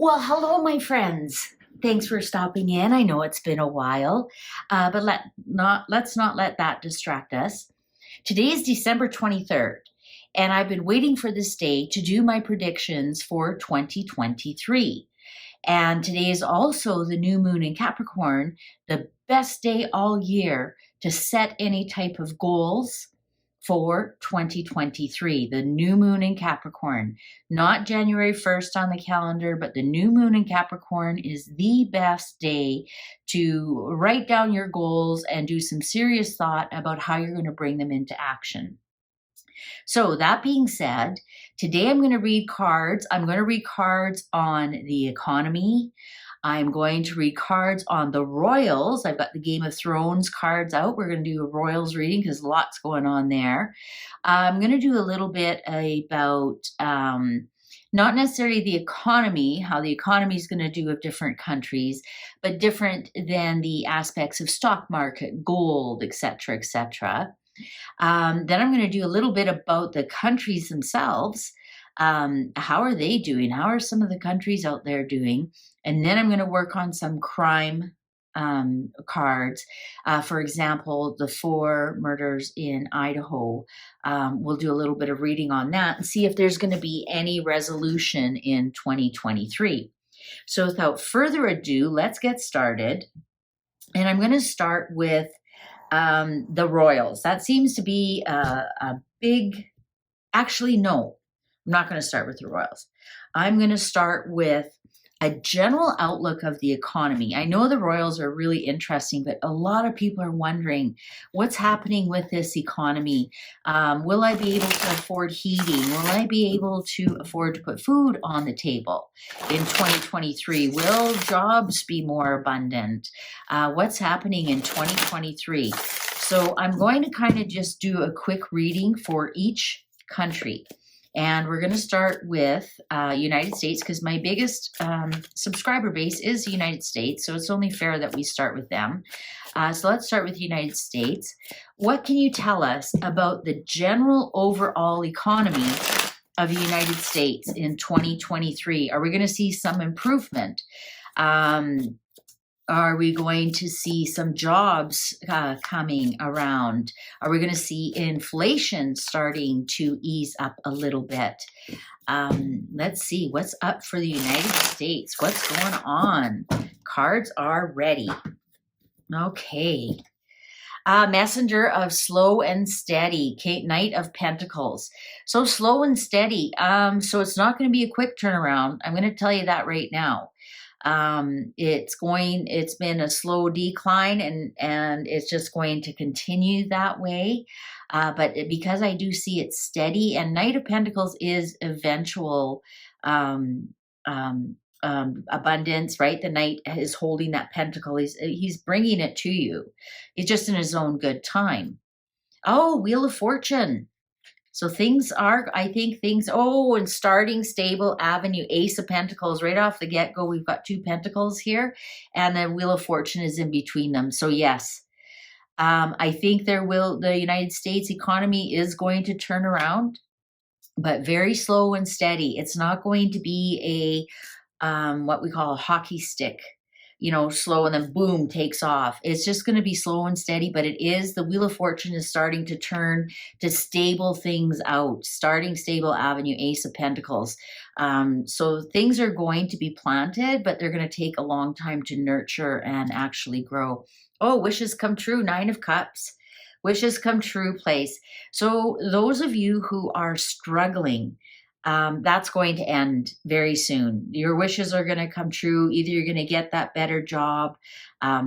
Well, hello, my friends. Thanks for stopping in. I know it's been a while, but let's not let that distract us. Today is December 23rd, and I've been waiting for this day to do my predictions for 2023. And today is also the new moon in Capricorn, the best day all year to set any type of goals for 2023, the new moon in Capricorn. Not January 1st on the calendar, but the new moon in Capricorn is the best day to write down your goals and do some serious thought about how you're going to bring them into action. So that being said, today I'm going to read cards. I'm going to read cards on the economy. I'm going to read cards on the royals. I've got the Game of Thrones cards out. We're going to do a royals reading because lots going on there. I'm going to do a little bit about not necessarily the economy, how the economy is going to do of different countries, but different than the aspects of stock market, gold, etc., etc. Then I'm going to do a little bit about the countries themselves. How are they doing? How are some of the countries out there doing? And then I'm going to work on some crime cards. For example, the 4 murders in Idaho. We'll do a little bit of reading on that and see if there's going to be any resolution in 2023. So without further ado, let's get started. And I'm going to start with the royals. That seems to be a big, actually, no, I'm not going to start with the royals. I'm going to start with a general outlook of the economy. I know the royals are really interesting, but a lot of people are wondering what's happening with this economy. Will I be able to afford heating? Will I be able to afford to put food on the table in 2023? Will jobs be more abundant? What's happening in 2023? So I'm going to kind of just do a quick reading for each country. And we're going to start with United States because my biggest subscriber base is the United States. So it's only fair that we start with them. So let's start with the United States. What can you tell us about the general overall economy of the United States in 2023? Are we going to see some improvement? Are we going to see some jobs coming around? Are we going to see inflation starting to ease up a little bit? Let's see what's up for the United States. What's going on? Cards are ready. Okay. Messenger of slow and steady, Knight of Pentacles. So slow and steady. So it's not going to be a quick turnaround. I'm going to tell you that right now. It's been a slow decline and it's just going to continue that way. But because I do see it steady, and Knight of Pentacles is eventual, abundance, right? The Knight is holding that pentacle. He's bringing it to you. It's just in his own good time. Oh, Wheel of Fortune. So and starting stable avenue, Ace of Pentacles, right off the get-go, we've got 2 pentacles here, and then Wheel of Fortune is in between them. So yes, I think the United States economy is going to turn around, but very slow and steady. It's not going to be what we call a hockey stick, slow and then boom, takes off. It's just going to be slow and steady, but the Wheel of Fortune is starting to turn to stable things out, starting stable avenue, Ace of Pentacles. So things are going to be planted, but they're going to take a long time to nurture and actually grow. Oh, wishes come true, 9 of Cups. Wishes come true place. So those of you who are struggling, that's going to end very soon. Your wishes are going to come true. Either you're going to get that better job.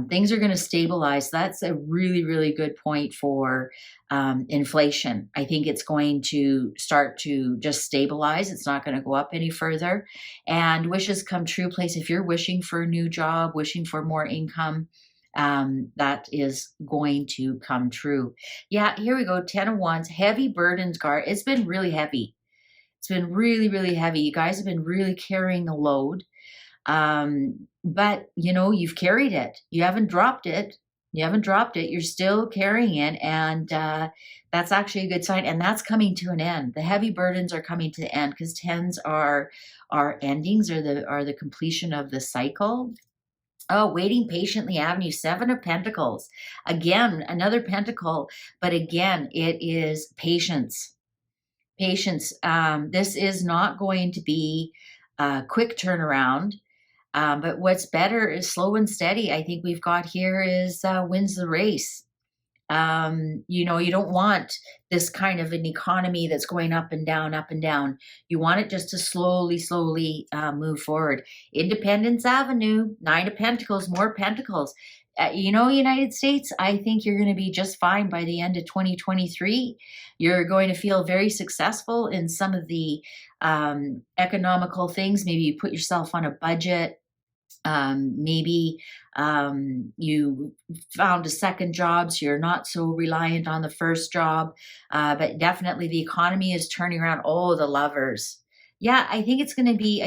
Things are going to stabilize. That's a really, really good point for inflation. I think it's going to start to just stabilize. It's not going to go up any further. And wishes come true place. If you're wishing for a new job, wishing for more income, that is going to come true. Yeah, here we go. 10 of Wands, heavy burdens, guard. It's been really heavy. It's been really, really heavy. You guys have been really carrying the load. But, you've carried it. You haven't dropped it. You haven't dropped it. You're still carrying it. And that's actually a good sign. And that's coming to an end. The heavy burdens are coming to the end because tens are endings, or the completion of the cycle. Oh, waiting patiently, Avenue, Seven of Pentacles. Again, another pentacle, but again, it is patience. Patience. This is not going to be a quick turnaround. But what's better is slow and steady. I think we've got here is wins the race. You don't want this kind of an economy that's going up and down, up and down. You want it just to slowly move forward. Independence Avenue, Nine of Pentacles, more Pentacles. United States, I think you're going to be just fine by the end of 2023. You're going to feel very successful in some of the economical things. Maybe you put yourself on a budget. Maybe you found a second job, so you're not so reliant on the first job. But definitely the economy is turning around. Oh, the Lovers. Yeah, I think it's going to be,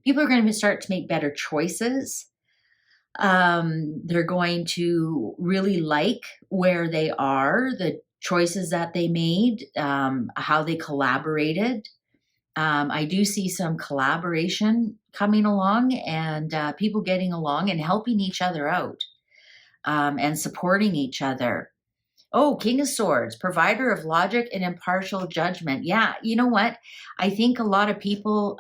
people are going to start to make better choices. They're going to really like where they are, the choices that they made, how they collaborated. I do see some collaboration coming along, and people getting along and helping each other out, and supporting each other. Oh, King of Swords, provider of logic and impartial judgment. Yeah, you know what? I think a lot of people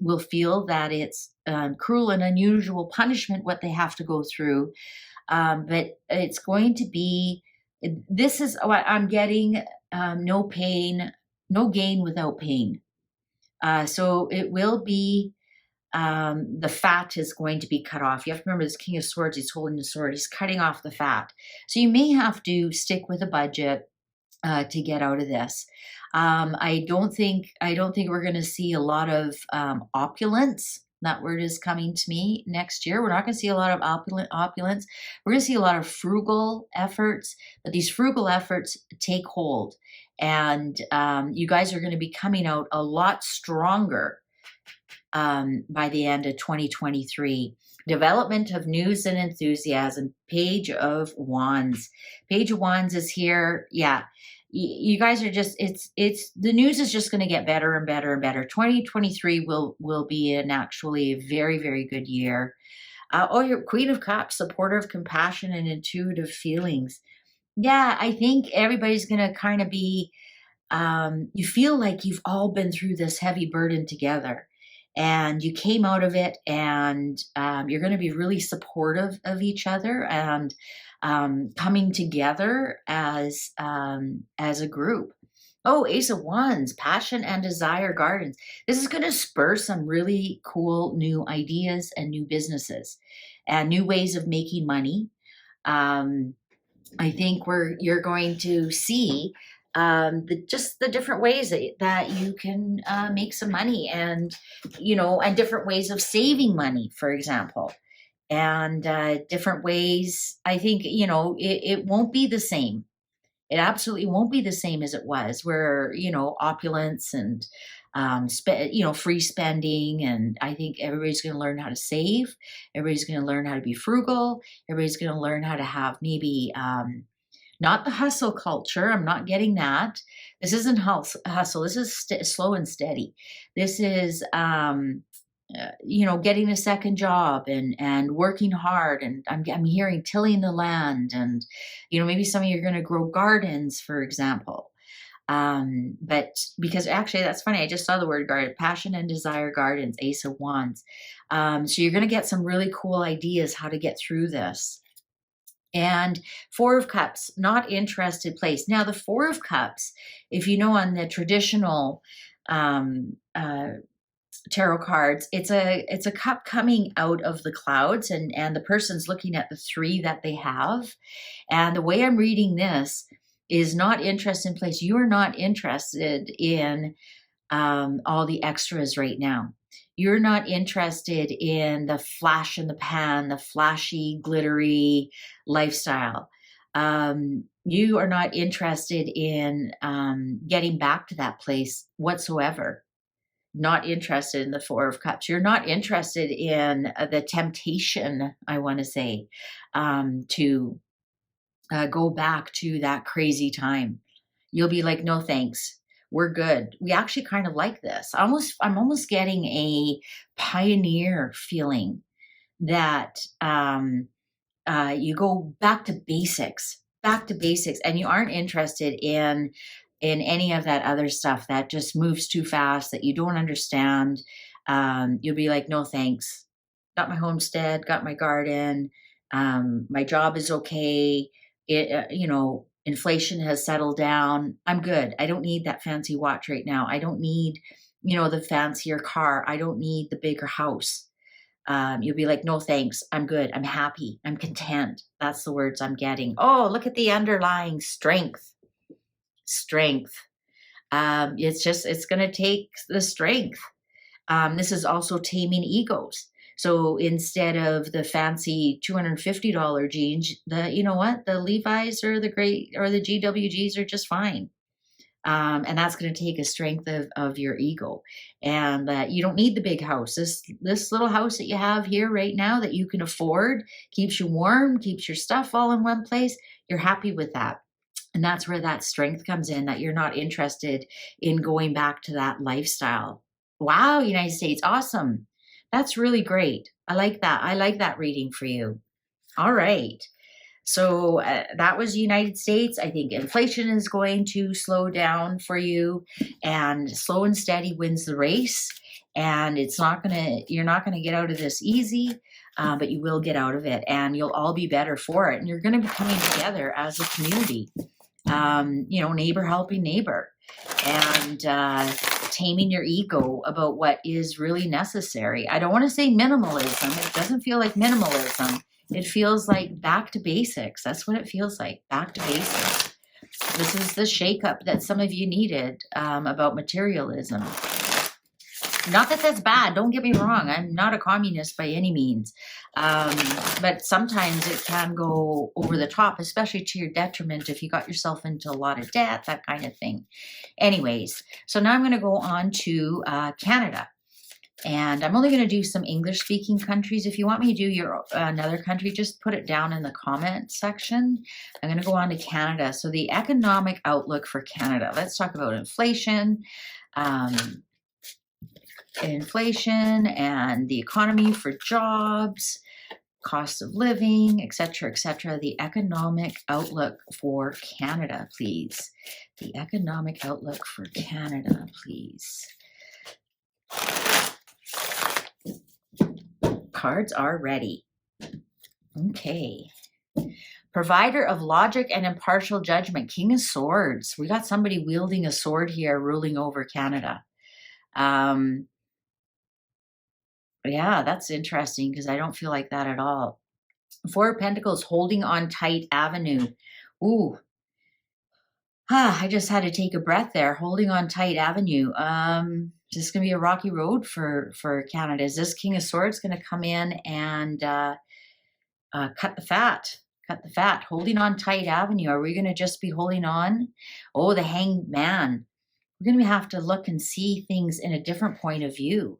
will feel that it's cruel and unusual punishment what they have to go through, but it's going to be, this is what I'm getting, no pain, no gain without pain. So it will be, the fat is going to be cut off. You have to remember this King of Swords, he's holding the sword, he's cutting off the fat. So you may have to stick with a budget to get out of this. I don't think we're going to see a lot of opulence. That word is coming to me next year. We're not going to see a lot of opulence. We're going to see a lot of frugal efforts, but these frugal efforts take hold. And you guys are going to be coming out a lot stronger by the end of 2023. Development of news and enthusiasm. Page of Wands. Page of Wands is here. Yeah. You guys are just, it's the news is just going to get better and better and better. 2023 will be an actually very, very good year. Your Queen of Cups, supporter of compassion and intuitive feelings. Yeah, I think everybody's going to kind of be, you feel like you've all been through this heavy burden together, and you came out of it, and you're going to be really supportive of each other, and coming together as a group. Oh, Ace of Wands, passion and desire gardens. This is going to spur some really cool new ideas and new businesses and new ways of making money. I think you're going to see the different ways that you can make some money, and and different ways of saving money, for example, and different ways. I think it won't be the same. It absolutely won't be the same as it was, where opulence and free spending. And I think everybody's going to learn how to save. Everybody's going to learn how to be frugal. Everybody's going to learn how to have maybe not the hustle culture. I'm not getting that. This isn't hustle. This is slow and steady. This is getting a second job and working hard. And I'm hearing tilling the land, and maybe some of you are going to grow gardens, for example. But because actually that's funny, I just saw the word garden, passion and desire gardens, Ace of Wands. So you're going to get some really cool ideas how to get through this. And Four of Cups, not interested place. Now the Four of Cups, if you know on the traditional tarot cards, it's a cup coming out of the clouds, and the person's looking at the three that they have. And the way I'm reading this is not interest in place. You are not interested in all the extras right now. You're not interested in the flash in the pan, the flashy, glittery lifestyle. You are not interested in getting back to that place whatsoever. not interested in the Four of Cups. You're not interested in the temptation, I want to say, to go back to that crazy time. You'll be like, no, thanks. We're good. We actually kind of like this. I'm almost getting a pioneer feeling that you go back to basics, and you aren't interested in any of that other stuff that just moves too fast that you don't understand. You'll be like, no, thanks. Got my homestead, got my garden. My job is okay. Inflation has settled down. I'm good. I don't need that fancy watch right now. I don't need, the fancier car. I don't need the bigger house. You'll be like, no, thanks. I'm good. I'm happy. I'm content. That's the words I'm getting. Oh, look at the underlying strength. Strength. It's going to take the strength. This is also taming egos. So instead of the fancy $250 jeans, the Levi's or the GWGs are just fine. And that's going to take a strength of your ego, and that you don't need the big house. This little house that you have here right now that you can afford keeps you warm, keeps your stuff all in one place. You're happy with that. And that's where that strength comes in, that you're not interested in going back to that lifestyle. Wow, United States, awesome. That's really great. I like that. I like that reading for you. All right. So that was United States. I think inflation is going to slow down for you, and slow and steady wins the race. And you're not going to get out of this easy, but you will get out of it, and you'll all be better for it. And you're going to be coming together as a community, neighbor helping neighbor, and taming your ego about what is really necessary. I don't want to say minimalism. It doesn't feel like minimalism. It feels like back to basics. That's what it feels like, back to basics. This is the shakeup that some of you needed about materialism. Not that that's bad. Don't get me wrong. I'm not a communist by any means. But sometimes it can go over the top, especially to your detriment if you got yourself into a lot of debt, that kind of thing. Anyways, so now I'm going to go on to Canada. And I'm only going to do some English-speaking countries. If you want me to do another country, just put it down in the comment section. I'm going to go on to Canada. So the economic outlook for Canada. Let's talk about inflation. Inflation and the economy for jobs, cost of living, etc., etc. The economic outlook for Canada, please. The economic outlook for Canada, please. Cards are ready. Okay. Provider of logic and impartial judgment. King of Swords. We got somebody wielding a sword here, ruling over Canada. Yeah, that's interesting because I don't feel like that at all. Four of Pentacles, holding on tight avenue. Ooh. I just had to take a breath there. Holding on tight avenue. Is this going to be a rocky road for Canada? Is this King of Swords going to come in and cut the fat? Cut the fat. Holding on tight avenue. Are we going to just be holding on? Oh, the Hanged Man. We're going to have to look and see things in a different point of view.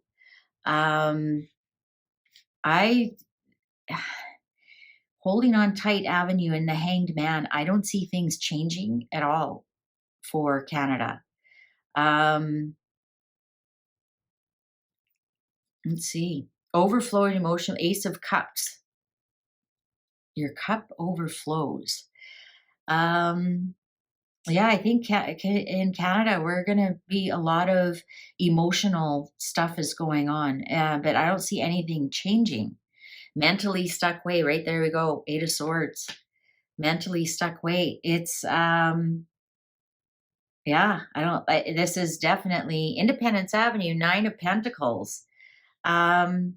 Holding on tight avenue and the Hanged Man, I don't see things changing at all for Canada. Let's see. Overflowing emotional, Ace of Cups. Your cup overflows. Yeah, I think in Canada, we're going to be a lot of emotional stuff is going on, but I don't see anything changing. Mentally stuck way, right there we go. Eight of Swords. Mentally stuck way. It's, this is definitely Independence Avenue, Nine of Pentacles. I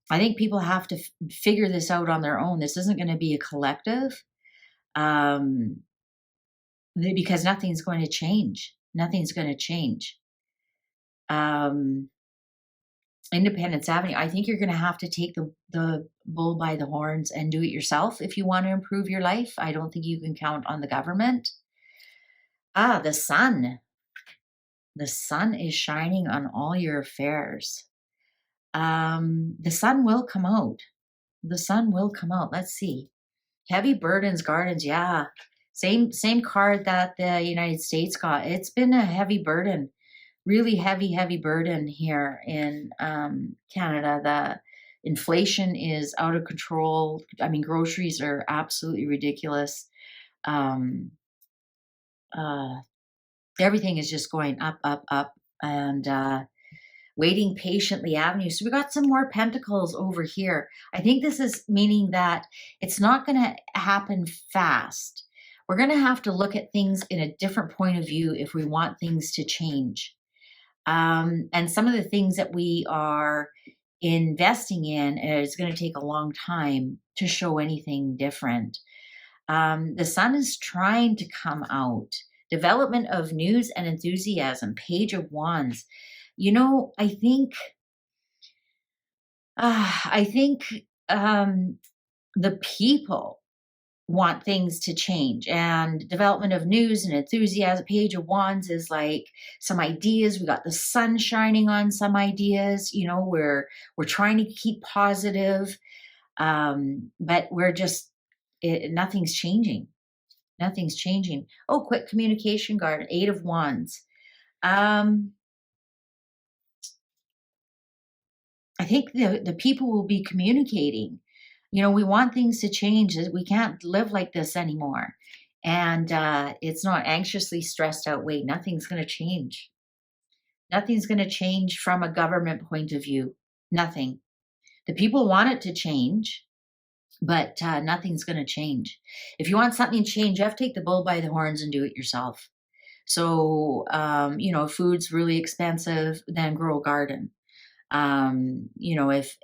think people have to figure this out on their own. This isn't going to be a collective. Because nothing's going to change. Nothing's going to change. Independence Avenue, I think you're going to have to take the bull by the horns and do it yourself if you want to improve your life. I don't think you can count on the government. The Sun. The sun is shining on all your affairs. The sun will come out. The sun will come out. Let's see. Heavy burdens, gardens. Yeah. Same card that the United States got. It's been a heavy burden, really heavy burden here in Canada. The inflation is out of control. I mean, groceries are absolutely ridiculous. Um, uh, Everything is just going up, and waiting patiently avenue. So we got some more pentacles over here. I think this is meaning that it's not going to happen fast. We're going to have to look at things in a different point of view if we want things to change. And some of the things that we are investing in is going to take a long time to show anything different. The sun is trying to come out. Development of news and enthusiasm. Page of Wands. You know, I think the people want things to change, and development of news and enthusiasm. Page of Wands is like some ideas. We got the sun shining on some ideas. You know, we're trying to keep positive, but we're just nothing's changing. Nothing's changing. Oh, quick communication guard. 8 of Wands. I think the people will be communicating. You know, we want things to change. We can't live like this anymore. And it's not anxiously stressed out. Wait, nothing's going to change. Nothing's going to change from a government point of view. Nothing. The people want it to change, but nothing's going to change. If you want something to change, you have to take the bull by the horns and do it yourself. So, you know, food's really expensive, then grow a garden. You know, if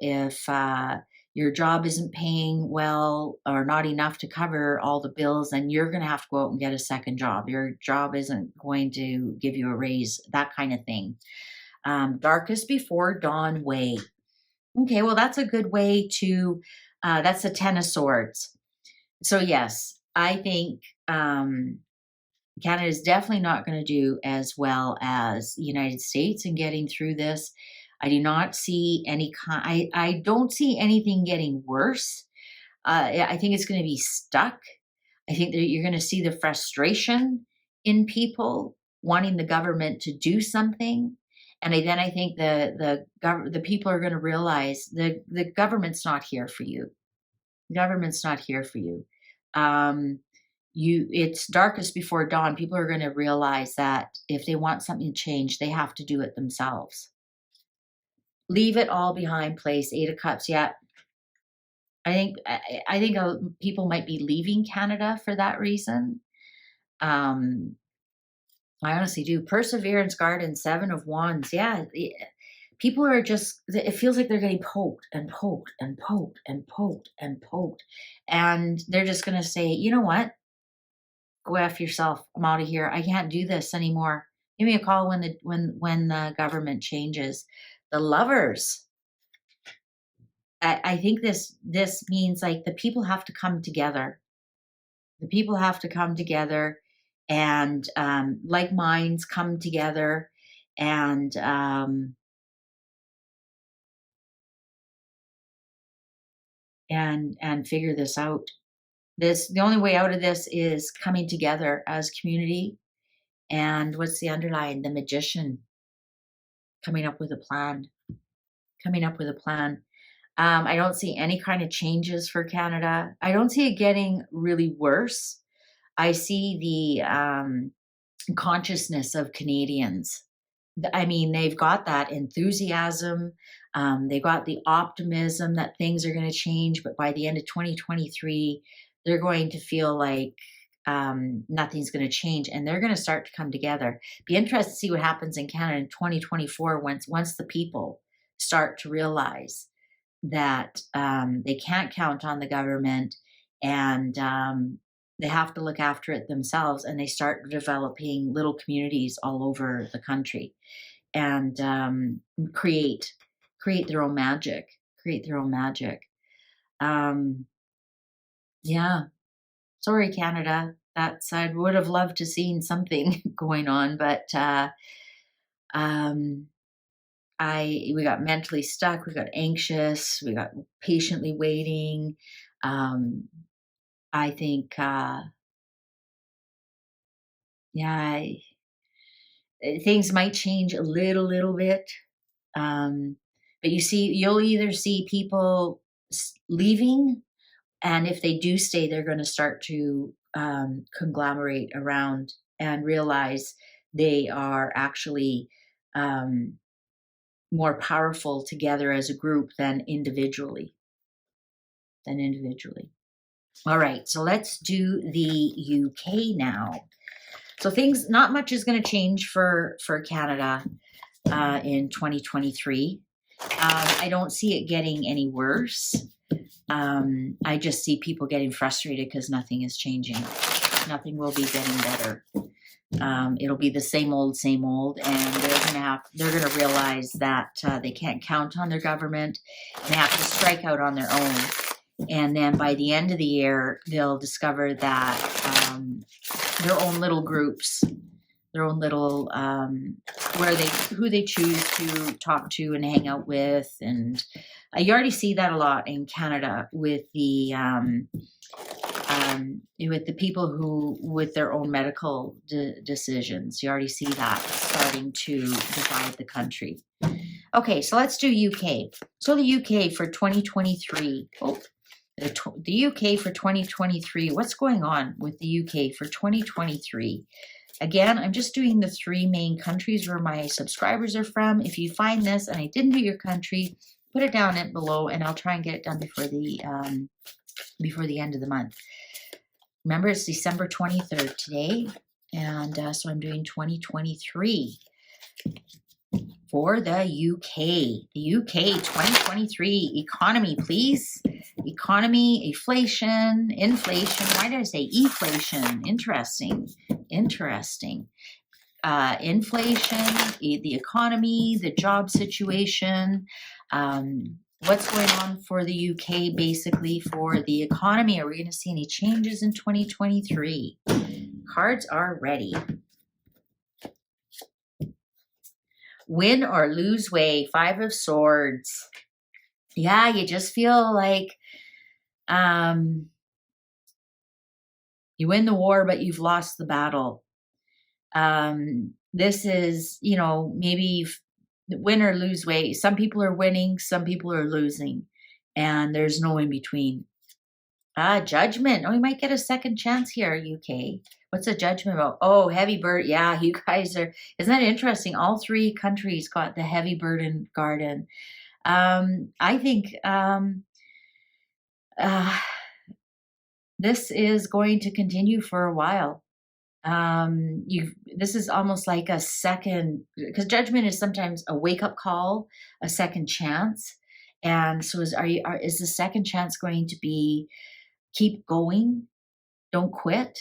your job isn't paying well or not enough to cover all the bills, then you're going to have to go out and get a second job. Your job isn't going to give you a raise, that kind of thing. Darkest before dawn way. Okay, well, that's a good way to, that's the 10 of Swords. So yes, I think Canada is definitely not going to do as well as the United States in getting through this. I do not see any I don't see anything getting worse. I think it's going to be stuck. I think that you're going to see the frustration in people wanting the government to do something. And then I think the people are going to realize the government's not here for you. The government's not here for you. It's darkest before dawn. People are going to realize that if they want something to change, they have to do it themselves. Leave it all behind place. 8 of Cups. Yeah. I think people might be leaving Canada for that reason. I honestly do. Perseverance, Garden, 7 of Wands. Yeah. People are just, it feels like they're getting poked and poked and poked and poked and poked. And they're just going to say, you know what? Go F yourself. I'm out of here. I can't do this anymore. Give me a call when the government changes. The Lovers. I think this means like the people have to come together. The people have to come together, and like minds come together, and figure this out. The only way out of this is coming together as community. And what's the underline? The Magician. Coming up with a plan. Coming up with a plan. I don't see any kind of changes for Canada. I don't see it getting really worse. I see the consciousness of Canadians. I mean, they've got that enthusiasm. They've got the optimism that things are going to change. But by the end of 2023, they're going to feel like nothing's going to change, and they're going to start to come together. Be interested to see what happens in Canada in 2024 once the people start to realize that they can't count on the government, and they have to look after it themselves, and they start developing little communities all over the country, and create their own magic. Yeah. Sorry, Canada. I would have loved to seen something going on, but We got mentally stuck, we got anxious, we got patiently waiting. I think, yeah, things might change a little bit. Um, but you'll either see people leaving, and if they do stay, they're going to start to conglomerate around and realize they are actually um, more powerful together as a group than individually. All right, so let's do the UK now. So things, not much is going to change for Canada in 2023. I don't see it getting any worse. I just see people getting frustrated because nothing is changing. Nothing will be getting better. It'll be the same old, and they're gonna realize that they can't count on their government, and they have to strike out on their own. And then by the end of the year, they'll discover that their own little groups, their own little who they choose to talk to and hang out with, and you already see that a lot in Canada with the people who with their own medical decisions. You already see that starting to divide the country. Okay, so let's do UK. So the UK for 2023. The UK for 2023. What's going on with the UK for 2023? Again, I'm just doing the 3 main countries where my subscribers are from. If you find this and I didn't do your country, put it down below, and I'll try and get it done before the end of the month. Remember, it's December 23rd today, and so I'm doing 2023 for the UK. The UK 2023 economy, please. Economy, inflation. Why did I say inflation? Interesting. Inflation, the economy, the job situation. What's going on for the UK, basically, for the economy? Are we going to see any changes in 2023? Cards are ready. Win or lose way, 5 of Swords. Yeah, you just feel like you win the war, but you've lost the battle. This is, maybe win or lose way. Some people are winning, some people are losing, and there's no in between. Judgment. Oh, you might get a second chance here, UK. What's a judgment about? Oh, heavy burden. Yeah, you guys are, isn't that interesting? All 3 countries got the heavy burden garden. I think this is going to continue for a while. This is almost like a second, because judgment is sometimes a wake-up call, a second chance. And so is the second chance going to be keep going, don't quit?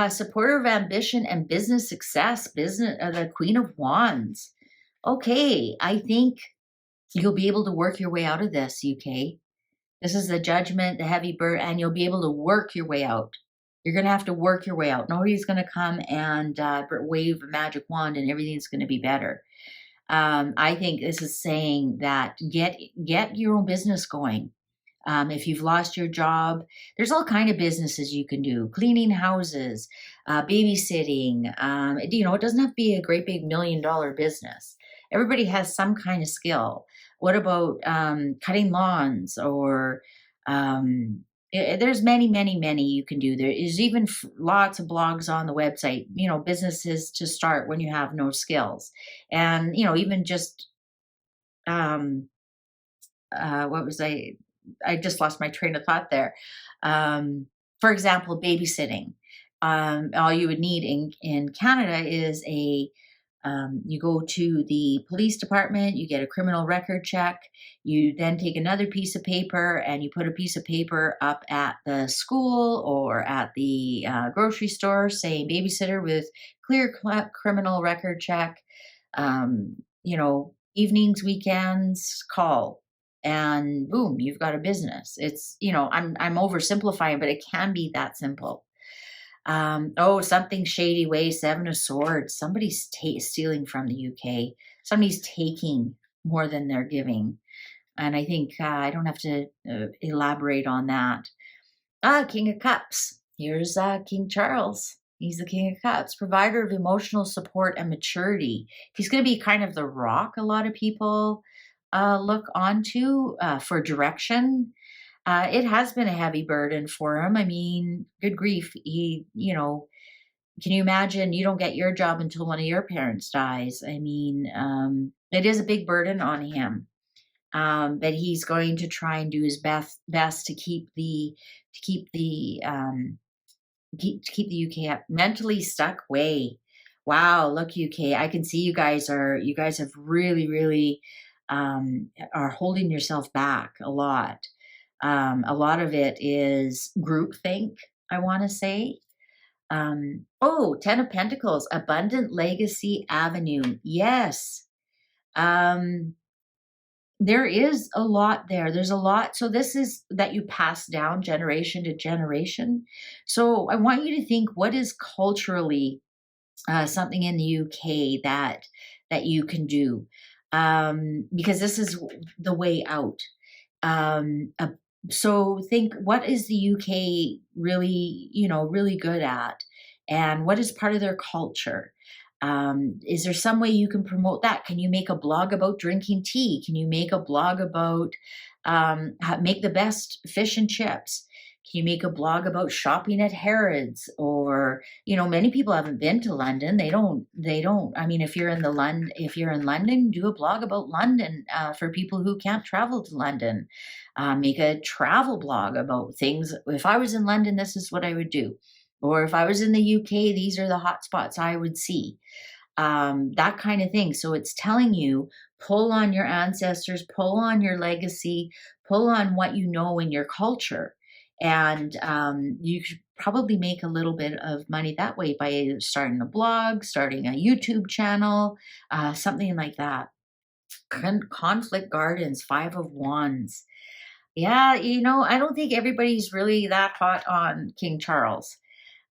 Supporter of ambition and business success, the Queen of Wands. Okay, I think you'll be able to work your way out of this, UK. This is the judgment, the heavy burden, and you'll be able to work your way out. You're going to have to work your way out. Nobody's going to come and wave a magic wand and everything's going to be better. I think this is saying that get your own business going. If you've lost your job, there's all kind of businesses you can do. Cleaning houses, babysitting. It doesn't have to be a great big $1 million business. Everybody has some kind of skill. What about cutting lawns or there's many you can do. There is even lots of blogs on the website, businesses to start when you have no skills. And, even just, I just lost my train of thought there. For example, babysitting. All you would need in Canada is you go to the police department, you get a criminal record check, you then take another piece of paper and you put a piece of paper up at the school or at the grocery store saying babysitter with clear criminal record check, evenings, weekends, call. And boom, you've got a business. It's, I'm oversimplifying, but it can be that simple. Oh, something shady way, Seven of Swords. Somebody's stealing from the UK. Somebody's taking more than they're giving. And I think I don't have to elaborate on that. King of Cups. Here's King Charles. He's the King of Cups, provider of emotional support and maturity. He's going to be kind of the rock a lot of people look onto for direction. It has been a heavy burden for him. I mean, good grief. Can you imagine you don't get your job until one of your parents dies? I mean, it is a big burden on him. But he's going to try and do his best to keep the UK up. Mentally stuck way. Wow, look UK. I can see you guys have really are holding yourself back a lot. A lot of it is groupthink, I want to say. Ten of Pentacles, abundant legacy avenue. Yes. There is a lot there. There's a lot. So this is that you pass down generation to generation. So I want you to think, what is culturally something in the UK that you can do? Because this is the way out. So think, what is the UK really good at? And what is part of their culture? Is there some way you can promote that? Can you make a blog about drinking tea? Can you make a blog about make the best fish and chips? Can you make a blog about shopping at Harrods? Or, many people haven't been to London. They don't. I mean, if you're in London, do a blog about London for people who can't travel to London. Make a travel blog about things. If I was in London, this is what I would do. Or if I was in the UK, these are the hot spots I would see. That kind of thing. So it's telling you, pull on your ancestors, pull on your legacy, pull on what you know in your culture. And you could probably make a little bit of money that way by starting a blog, starting a YouTube channel, something like that. Conflict Gardens, Five of Wands. Yeah, I don't think everybody's really that hot on King Charles.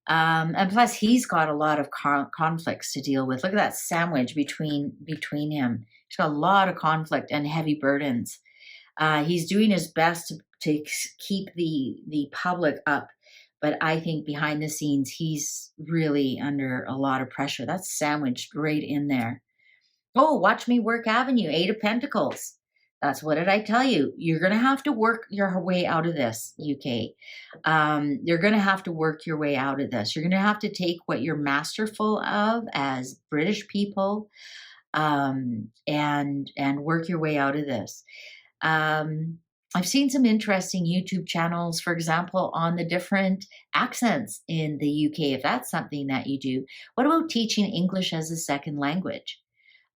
And plus, he's got a lot of conflicts to deal with. Look at that sandwich between him. He's got a lot of conflict and heavy burdens. He's doing his best to keep the public up, but I think behind the scenes, he's really under a lot of pressure. That's sandwiched right in there. Oh, watch me work Avenue, Eight of Pentacles. That's what did I tell you? You're going to have to work your way out of this, UK. You're going to have to work your way out of this. You're going to have to take what you're masterful of as British people and work your way out of this. I've seen some interesting YouTube channels, for example, on the different accents in the UK, if that's something that you do. What about teaching English as a second language?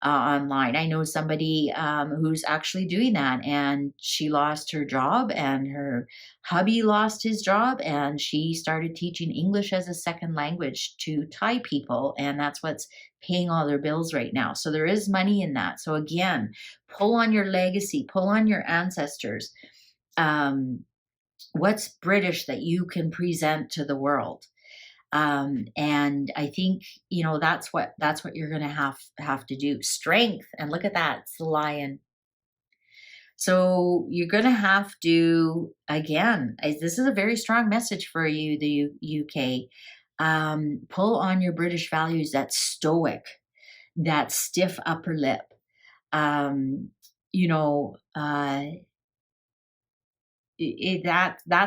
Online. I know somebody who's actually doing that, and she lost her job and her hubby lost his job, and she started teaching English as a second language to Thai people, and that's what's paying all their bills right now. So there is money in that. So again, pull on your legacy, pull on your ancestors. What's British that you can present to the world? And I think, that's what you're going to have to do. Strength. And look at that. It's the lion. So you're going to have to, again, this is a very strong message for you, the UK. Pull on your British values, that stoic, that stiff upper lip. That's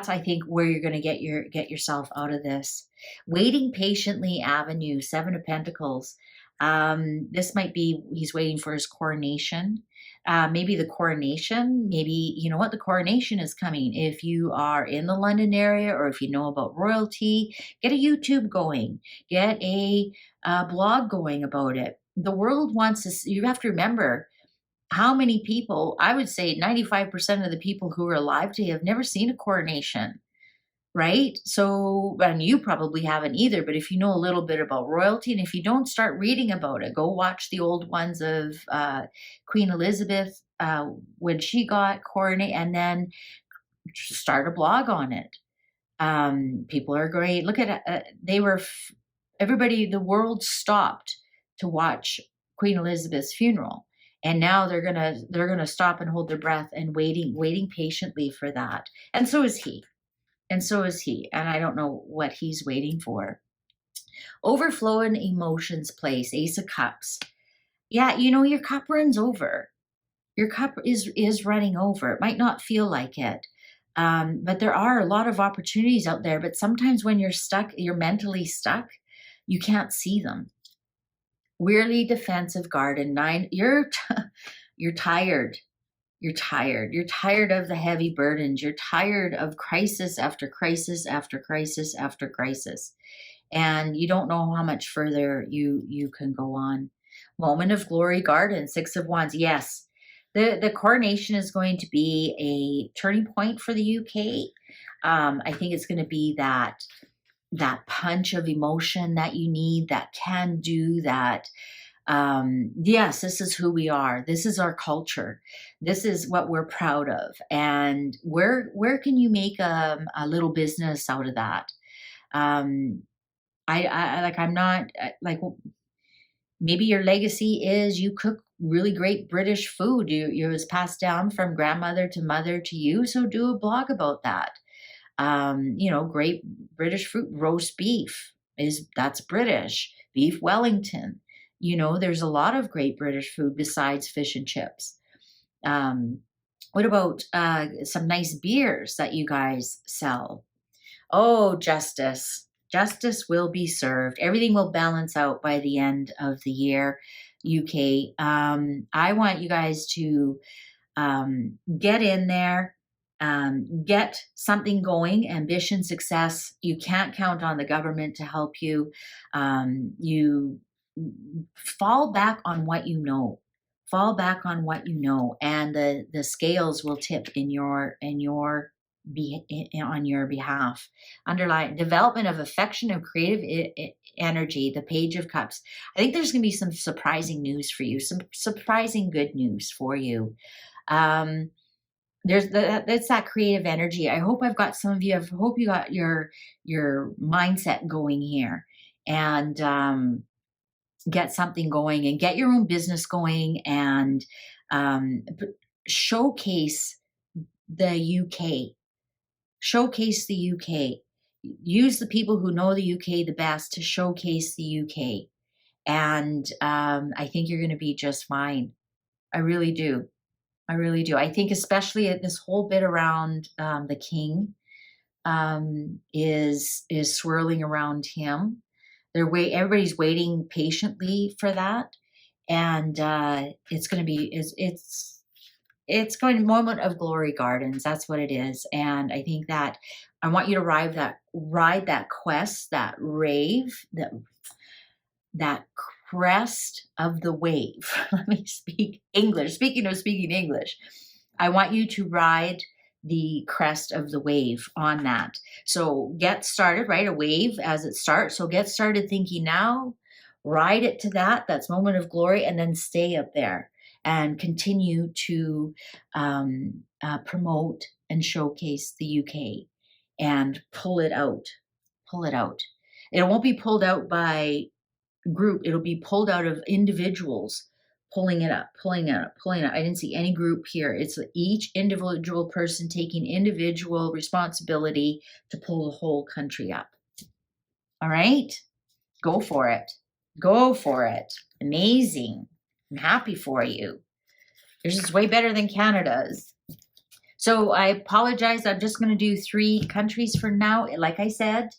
I think where you're going to get yourself out of this. Waiting patiently Avenue, Seven of Pentacles. This might be he's waiting for his coronation. Maybe the coronation, maybe the coronation is coming. If you are in the London area, or if you know about royalty, get a YouTube going, get a blog going about it. The world wants us. You have to remember, how many people, I would say 95% of the people who are alive today have never seen a coronation, right? So, and you probably haven't either, but if you know a little bit about royalty, and if you don't, start reading about it, go watch the old ones of Queen Elizabeth when she got coronated, and then start a blog on it. People are going, look at, everybody, the world stopped to watch Queen Elizabeth's funeral. And now they're gonna stop and hold their breath and waiting patiently for that. And so is he. And so is he. And I don't know what he's waiting for. Overflowing emotions place, Ace of Cups. Yeah, your cup runs over. Your cup is running over. It might not feel like it. But there are a lot of opportunities out there. But sometimes when you're stuck, you're mentally stuck, you can't see them. Weirdly defensive garden 9. You're tired. You're tired. You're tired of the heavy burdens. You're tired of crisis after crisis after crisis after crisis. And you don't know how much further you can go on. Moment of glory garden, 6 of Wands. Yes, the coronation is going to be a turning point for the UK. I think it's going to be that punch of emotion that you need, that can do that. Yes, this is who we are. This is our culture. This is what we're proud of. And where can you make a little business out of that? I'm not like, maybe your legacy is you cook really great British food. It was passed down from grandmother to mother to you. So do a blog about that. Great British food, roast beef that's British. Beef Wellington. There's a lot of great British food besides fish and chips. What about some nice beers that you guys sell? Oh, justice. Justice will be served. Everything will balance out by the end of the year, UK. I want you guys to get in there, get something going, ambition, success. You can't count on the government to help you. You fall back on what you know. Fall back on what you know, and the scales will tip on your behalf. Underline development of affection and creative energy, the Page of Cups. I think there's going to be some surprising news for you, some surprising good news for you. That's that creative energy. I hope I've got some of you. I hope you got your mindset going here, and get something going, and get your own business going, and showcase the UK. Showcase the UK. Use the people who know the UK the best to showcase the UK. And I think you're going to be just fine. I really do. I really do. I think especially at this whole bit around the king is swirling around him. Everybody's waiting patiently for that. And it's going to be, it's going to moment of glory gardens. That's what it is. And I think that I want you to ride that quest, that rave, that crest of the wave. Let me speak English. Speaking of speaking English, I want you to ride the crest of the wave on that. So get started, right? A wave as it starts. So get started thinking now, ride it to that. That's moment of glory, and then stay up there and continue to promote and showcase the UK and pull it out. Pull it out. It won't be pulled out by group. It'll be pulled out of individuals pulling it up, pulling it up, pulling it up. I didn't see any group here. It's each individual person taking individual responsibility to pull the whole country up. All right? Go for it. Go for it. Amazing. I'm happy for you. Yours is way better than Canada's. So I apologize. I'm just going to do 3 countries for now. Like I said,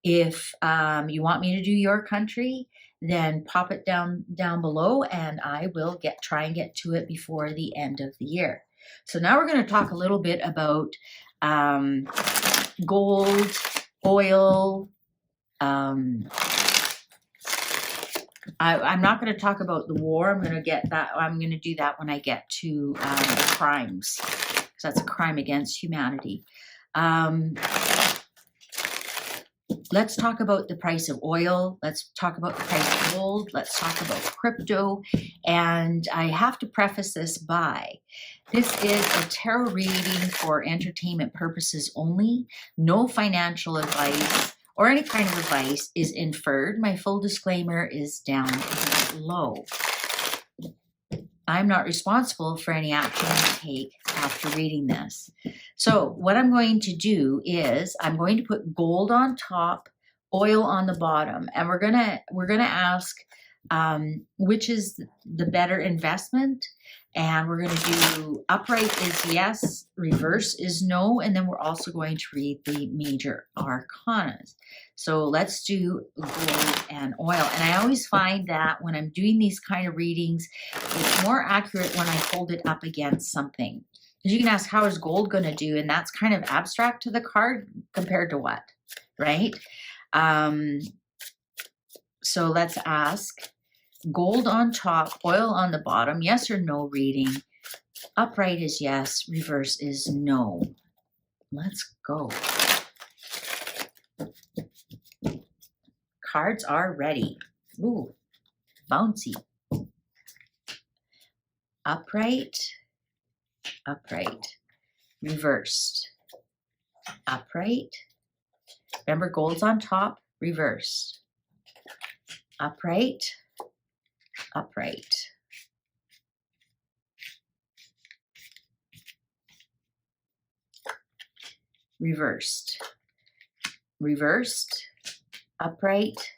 if you want me to do your country, then pop it down below, and I will try and get to it before the end of the year. So now we're going to talk a little bit about gold, oil. I'm not going to talk about the war. I'm going to do that when I get to the crimes, because that's a crime against humanity. Let's talk about the price of oil. Let's talk about the price of gold. Let's talk about crypto. And I have to preface this by, this is a tarot reading for entertainment purposes only. No financial advice or any kind of advice is inferred. My full disclaimer is down below. I'm not responsible for any action I take after reading this. So what I'm going to do is I'm going to put gold on top, oil on the bottom, and we're gonna ask which is the better investment, and we're gonna do upright is yes, reverse is no, and then we're also going to read the major arcanas. So let's do gold and oil. And I always find that when I'm doing these kind of readings, it's more accurate when I hold it up against something. Because you can ask, how is gold going to do? And that's kind of abstract to the card compared to what, right? So let's ask gold on top, oil on the bottom, yes or no reading. Upright is yes, reverse is no. Let's go. Cards are ready. Ooh, bouncy. Upright, upright, reversed, upright. Remember, gold's on top, reversed. Upright, upright. Reversed, reversed, upright,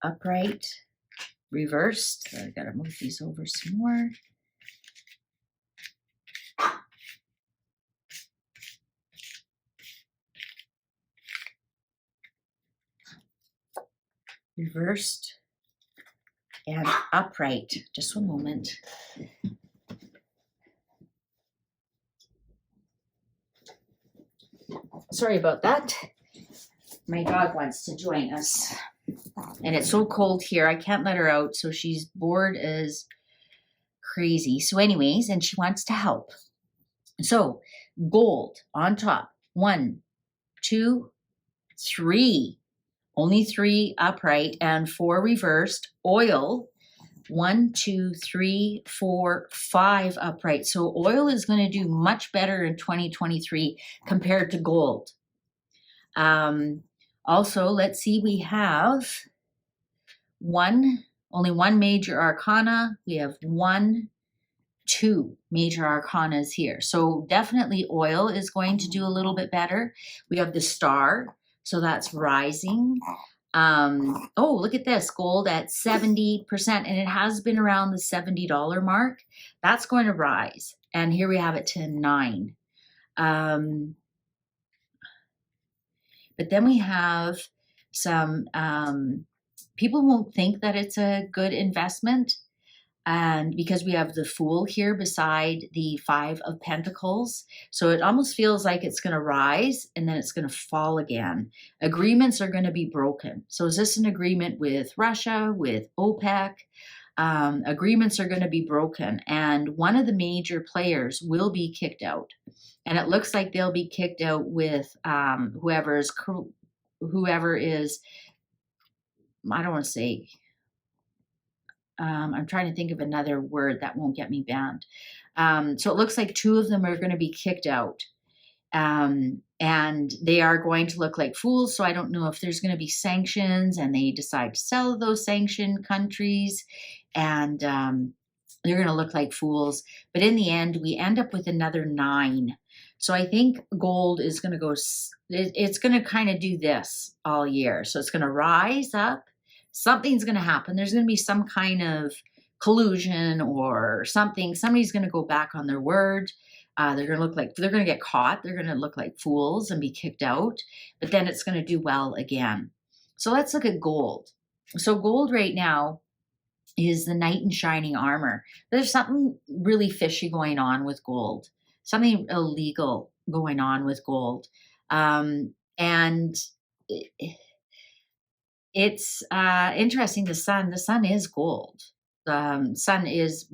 upright, reversed. I gotta move these over some more. Reversed and upright. Just one moment. Sorry about that. My dog wants to join us. And it's so cold here, I can't let her out, so she's bored as crazy. So anyways, and she wants to help. So gold on top. 1, 2, 3. Only 3 upright and 4 reversed. Oil. 1, 2, 3, 4, 5 upright. So oil is going to do much better in 2023 compared to gold. Also, let's see, we have only one major arcana. We have 1, 2 major arcanas here. So definitely oil is going to do a little bit better. We have the star, so that's rising. Oh, look at this, gold at 70%, and it has been around the $70 mark. That's going to rise. And here we have it to 9. But then we have some, people won't think that it's a good investment. And because we have the Fool here beside the 5 of Pentacles. So it almost feels like it's going to rise and then it's going to fall again. Agreements are going to be broken. So is this an agreement with Russia, with OPEC? Agreements are going to be broken. And one of the major players will be kicked out. And it looks like they'll be kicked out with whoever is, I don't want to say, I'm trying to think of another word that won't get me banned. So it looks like 2 of them are going to be kicked out. And they are going to look like fools. So I don't know if there's going to be sanctions and they decide to sell those sanctioned countries. And they're going to look like fools. But in the end, we end up with another 9. So I think gold is going to go, it's going to kind of do this all year. So it's going to rise up. Something's going to happen. There's going to be some kind of collusion or something. Somebody's going to go back on their word. They're going to look like, they're going to get caught. They're going to look like fools and be kicked out. But then it's going to do well again. So let's look at gold. So gold right now is the knight in shining armor. There's something really fishy going on with gold. Something illegal going on with gold. And it's interesting. The sun is gold. The sun is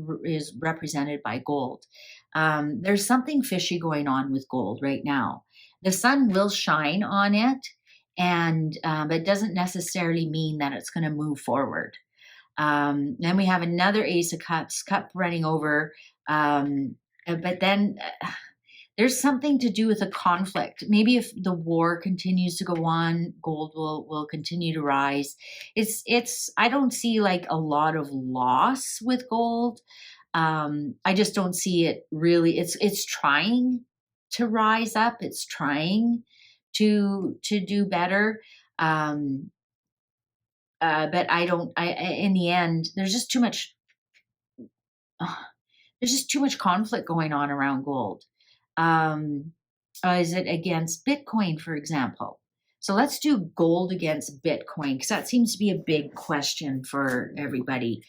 represented by gold. There's something fishy going on with gold right now. The sun will shine on it, And it doesn't necessarily mean that it's going to move forward. Then we have another Ace of Cups, cup running over. But then there's something to do with a conflict. Maybe if the war continues to go on, gold will continue to rise. I don't see like a lot of loss with gold. I just don't see it really. It's trying to rise up. It's trying to do better. But in the end, there's just too much conflict going on around gold. Is it against Bitcoin, for example? So let's do gold against Bitcoin, because that seems to be a big question for everybody.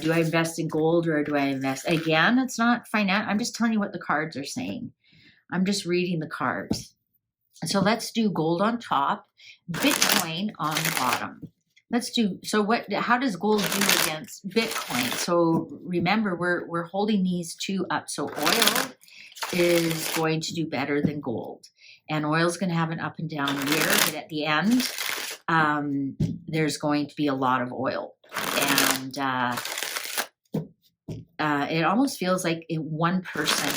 Do I invest in gold or do I invest? Again, it's not finance. I'm just telling you what the cards are saying. I'm just reading the cards. So let's do gold on top, Bitcoin on the bottom. How does gold do against Bitcoin? So remember, we're holding these two up. So oil is going to do better than gold, and oil is going to have an up and down year, but at the end, there's going to be a lot of oil. And it almost feels like one person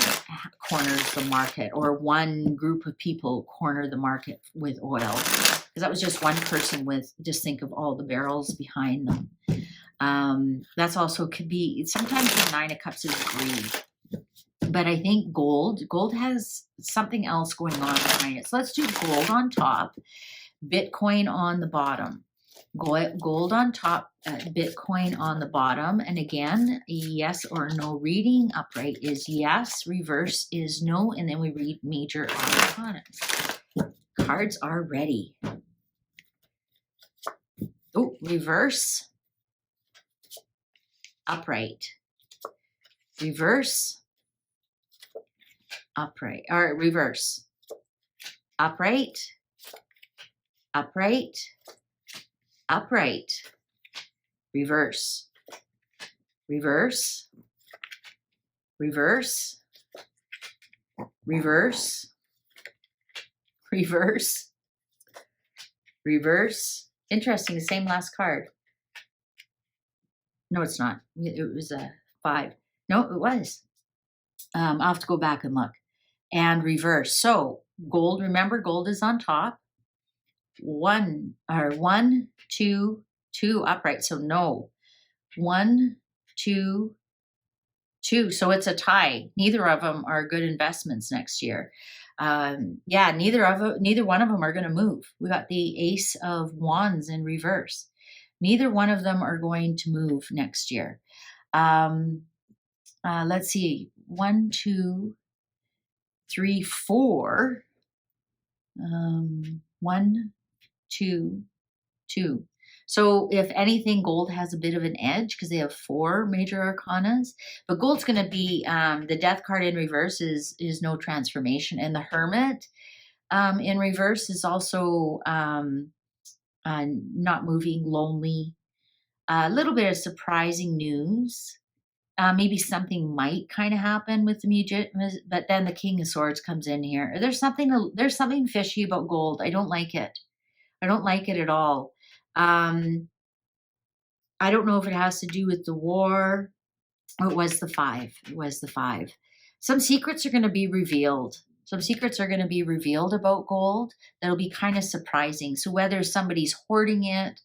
corners the market, or one group of people corner the market with oil. Because that was just one person just think of all the barrels behind them. That's also could be, sometimes the Nine of Cups is greed. But I think gold has something else going on behind it. So let's do gold on top, Bitcoin on the bottom. Gold on top, Bitcoin on the bottom. And again, yes or no reading. Upright is yes, reverse is no. And then we read major arcana. Cards are ready. Oh, reverse, upright, reverse, upright, or reverse, upright, upright, upright, reverse, reverse, reverse, reverse, reverse, reverse. Interesting, the same last card. No, it's not. It was a 5. No, it was. I'll have to go back and look. And reverse. So gold, remember, gold is on top. 1, 2, 2 upright. So no. 1, 2, 2. So it's a tie. Neither of them are good investments next year. Neither one of them are going to move. We got the Ace of Wands in reverse. Neither one of them are going to move next year. Let's see. 1, 2, 3, 4. 1, 2, 2. So if anything, gold has a bit of an edge because they have 4 major arcanas. But gold's going to be, the death card in reverse is no transformation. And the Hermit in reverse is also not moving, lonely. A little bit of surprising news. Maybe something might kind of happen with the Magician, but then the King of Swords comes in here. There's something fishy about gold. I don't like it. I don't like it at all. I don't know if it has to do with the war. Oh, it was the 5. It was the 5. Some secrets are going to be revealed. Some secrets are going to be revealed about gold that'll be kind of surprising. So whether somebody's hoarding it,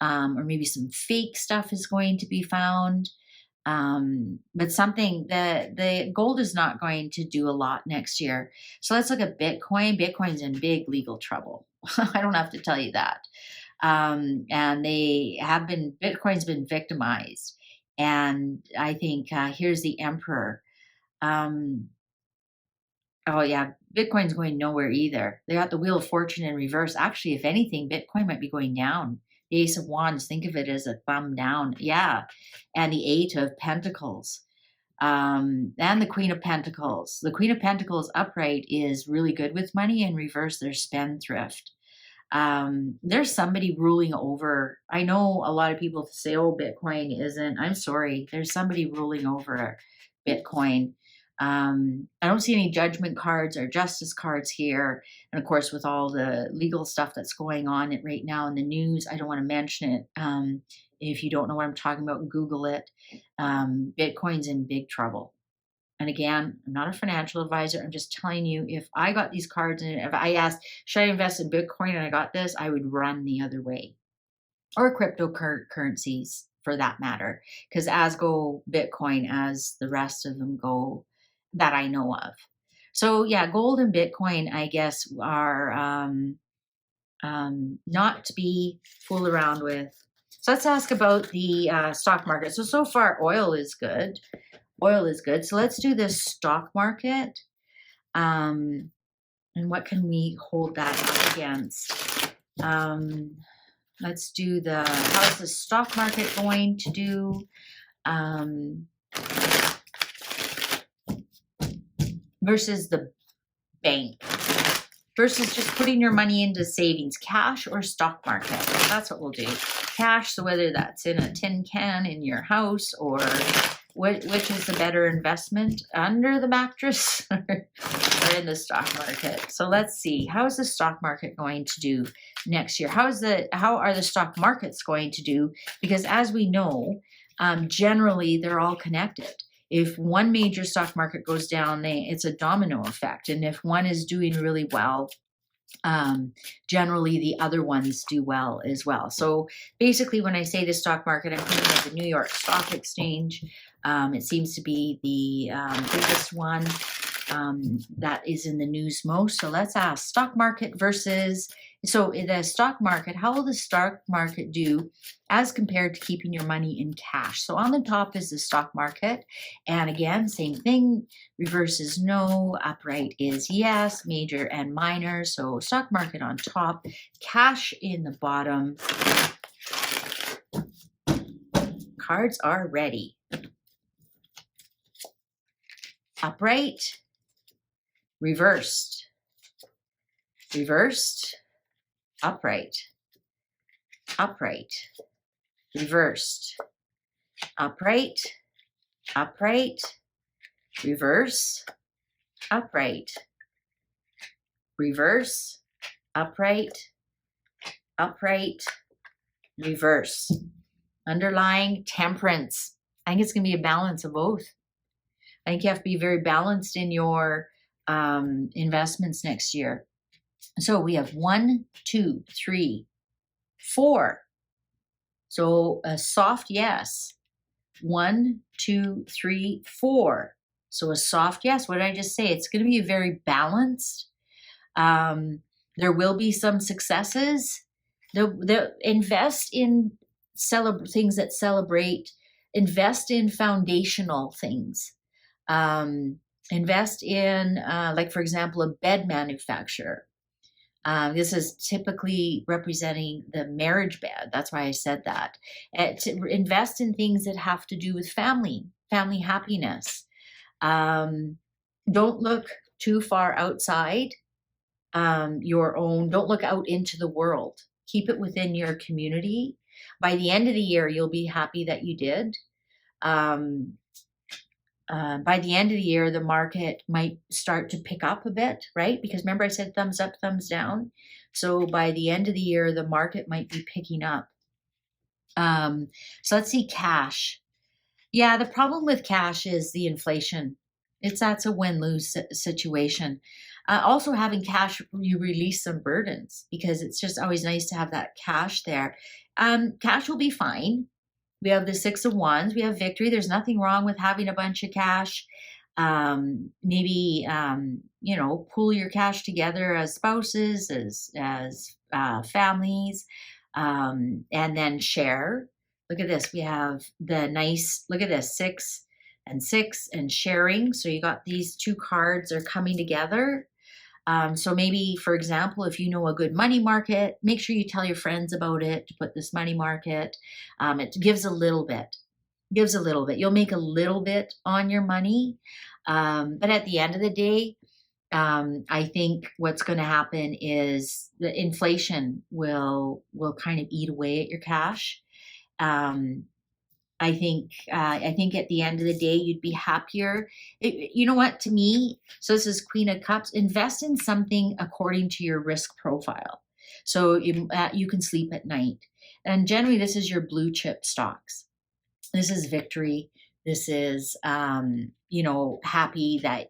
or maybe some fake stuff is going to be found. But something that the gold is not going to do a lot next year. So let's look at Bitcoin. Bitcoin's in big legal trouble. I don't have to tell you that. And Bitcoin's been victimized. And I think here's the Emperor. Bitcoin's going nowhere either. They got the Wheel of Fortune in reverse. Actually, if anything, Bitcoin might be going down. The Ace of Wands, think of it as a thumb down. Yeah. And the 8 of Pentacles. And the Queen of Pentacles. The Queen of Pentacles upright is really good with money. In reverse, there's spendthrift. There's somebody ruling over. I know a lot of people say, oh, Bitcoin isn't. I'm sorry. There's somebody ruling over Bitcoin. I don't see any judgment cards or justice cards here. And of course, with all the legal stuff that's going on right now in the news, I don't want to mention it. If you don't know what I'm talking about, Google it. Bitcoin's in big trouble. And again, I'm not a financial advisor. I'm just telling you, if I got these cards and if I asked, should I invest in Bitcoin and I got this, I would run the other way. Or cryptocurrencies for that matter. Because as go Bitcoin, as the rest of them go that I know of. So yeah, gold and Bitcoin, I guess, are not to be fooled around with. So let's ask about the stock market. So far, oil is good. Oil is good. So let's do the stock market. And what can we hold that up against? Let's do how's the stock market going to do? Versus the bank. Versus just putting your money into savings, cash or stock market. That's what we'll do. Cash, so whether that's in a tin can in your house or which is the better investment, under the mattress or in the stock market. So let's see, how is the stock market going to do next year? How are the stock markets going to do? Because as we know, generally they're all connected. If one major stock market goes down, it's a domino effect. And if one is doing really well, generally the other ones do well as well. So basically, when I say the stock market, I'm thinking of the New York Stock Exchange. It seems to be the biggest one that is in the news most. So let's ask stock market versus, so the stock market, how will the stock market do as compared to keeping your money in cash? So on the top is the stock market. And again, same thing, reverse is no, upright is yes, major and minor. So stock market on top, cash in the bottom. Cards are ready. Upright, reversed, reversed, upright, upright, reversed, upright, upright, reverse, upright, reverse, upright, upright, reverse. Underlying temperance. I think it's going to be a balance of both. I think you have to be very balanced in your investments next year. So we have 1, 2, 3, 4. So a soft yes. 1, 2, 3, 4. So a soft yes. What did I just say? It's going to be very balanced. There will be some successes. They'll invest in things that celebrate. Invest in foundational things. Invest in, like, for example, a bed manufacturer. This is typically representing the marriage bed. That's why I said that. To invest in things that have to do with family happiness. Don't look too far outside your own. Don't look out into the world. Keep it within your community. By the end of the year, you'll be happy that you did. By the end of the year, the market might start to pick up a bit, right? Because remember I said thumbs up, thumbs down. So by the end of the year, the market might be picking up. So let's see, cash. Yeah, the problem with cash is the inflation. That's a win-lose situation. Also having cash, you release some burdens because it's just always nice to have that cash there. Cash will be fine. We have the 6 of Wands. We have victory. There's nothing wrong with having a bunch of cash. Maybe, pool your cash together as spouses, as families, and then share. Look at this. We have look at this, 6 and 6 and sharing. So you got these two cards are coming together. So maybe, for example, if you know a good money market, make sure you tell your friends about it to put this money market. It gives a little bit. You'll make a little bit on your money. But at the end of the day, I think what's going to happen is the inflation will kind of eat away at your cash. I think at the end of the day, you'd be happier. You know what? To me, so this is Queen of Cups. Invest in something according to your risk profile, so you can sleep at night. And generally, this is your blue chip stocks. This is victory. This is happy that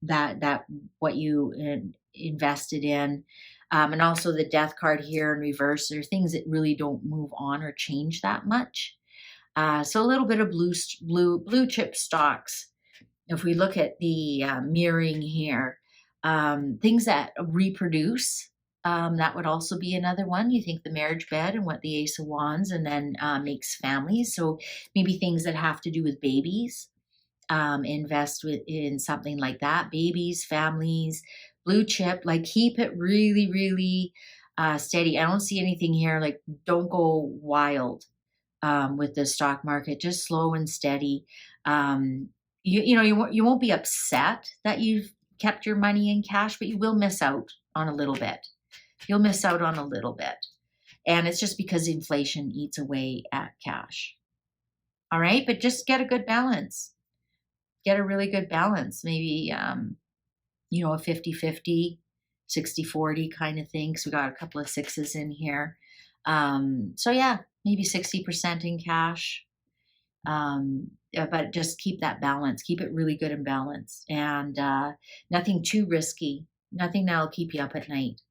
that what you invested in. And also the death card here in reverse. There are things that really don't move on or change that much. So a little bit of blue chip stocks. If we look at the mirroring here, things that reproduce, that would also be another one. You think the marriage bed and what the Ace of Wands, and then makes families. So maybe things that have to do with babies. Invest in something like that. Babies, families, blue chip. Like keep it really, really steady. I don't see anything here. Like don't go wild with the stock market. Just slow and steady. You won't be upset that you've kept your money in cash, but you will miss out on a little bit. You'll miss out on a little bit. And it's just because inflation eats away at cash. All right, but just get a good balance. Get a really good balance. Maybe, a 50-50, 60-40 kind of thing. So we got a couple of sixes in here. So yeah, maybe 60% in cash. But just keep that balance. Keep it really good and balanced. And nothing too risky. Nothing that'll keep you up at night.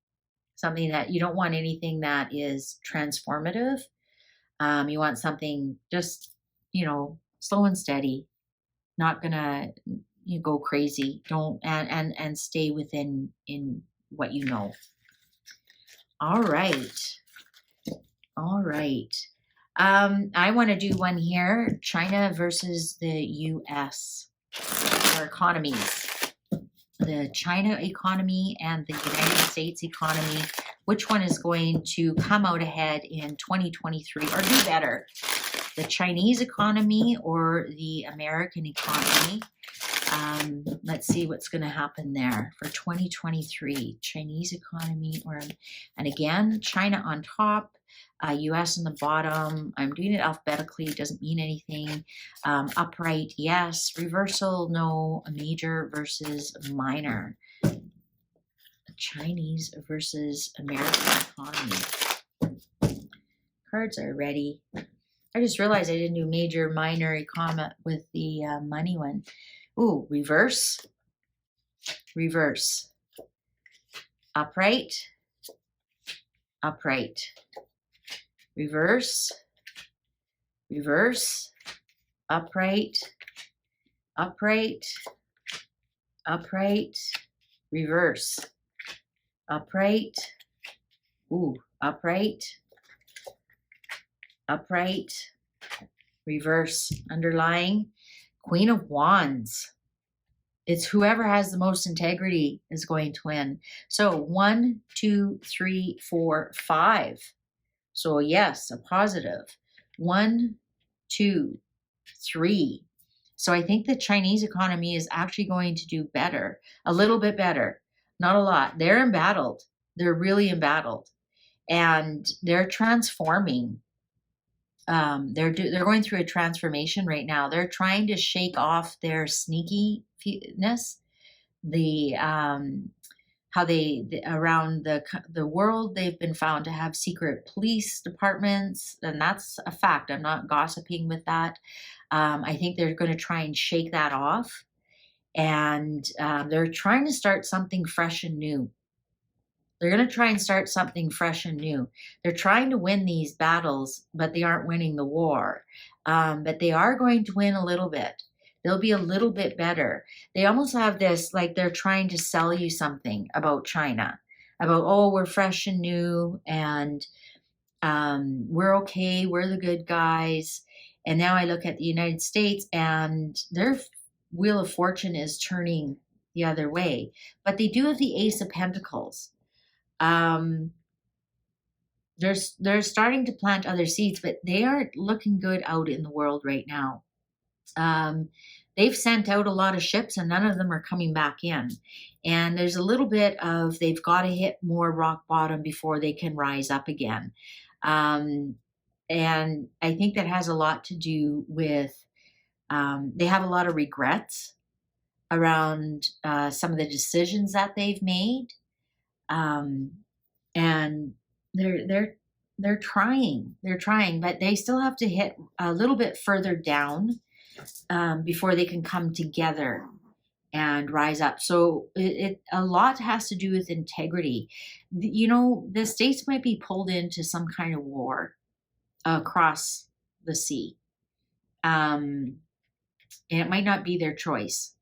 Something that you don't want anything that is transformative. You want something just, slow and steady. Not gonna go crazy. Don't and stay within in what you know. All right. I want to do one here. China versus the US, our economies. The China economy and the United States economy. Which one is going to come out ahead in 2023 or do better? The Chinese economy or the American economy? Let's see what's going to happen there for 2023. Chinese economy and again, China on top, US on the bottom. I'm doing it alphabetically. It doesn't mean anything. Upright, yes. Reversal, no. Major versus minor. Chinese versus American economy. Cards are ready. I just realized I didn't do major, minor, comma with the money one. Ooh, reverse, upright, reverse, upright, reverse, upright, ooh, upright, reverse, underlying, Queen of Wands. It's whoever has the most integrity is going to win. So 1, 2, 3, 4, 5. So yes, a positive. 1, 2, 3. So I think the Chinese economy is actually going to do better, a little bit better, not a lot. They're embattled. They're really embattled, and they're transforming. They're going through a transformation right now. They're trying to shake off their sneakiness, how they around the world they've been found to have secret police departments, and that's a fact. I'm not gossiping with that. I think they're going to try and shake that off, and they're trying to start something fresh and new. They're going to try and start something fresh and new. They're trying to win these battles, but they aren't winning the war. But they are going to win a little bit. They'll be a little bit better. They almost have this, like they're trying to sell you something about China, about, oh, we're fresh and new, and we're okay, we're the good guys. And now I look at the United States, and their wheel of fortune is turning the other way. But they do have the Ace of Pentacles. They're starting to plant other seeds, but they aren't looking good out in the world right now. They've sent out a lot of ships and none of them are coming back in. And there's a little bit of they've got to hit more rock bottom before they can rise up again. And I think that has a lot to do with they have a lot of regrets around some of the decisions that they've made, um, and they're trying, but they still have to hit a little bit further down before they can come together and rise up. So it a lot has to do with integrity. The states might be pulled into some kind of war across the sea, and it might not be their choice,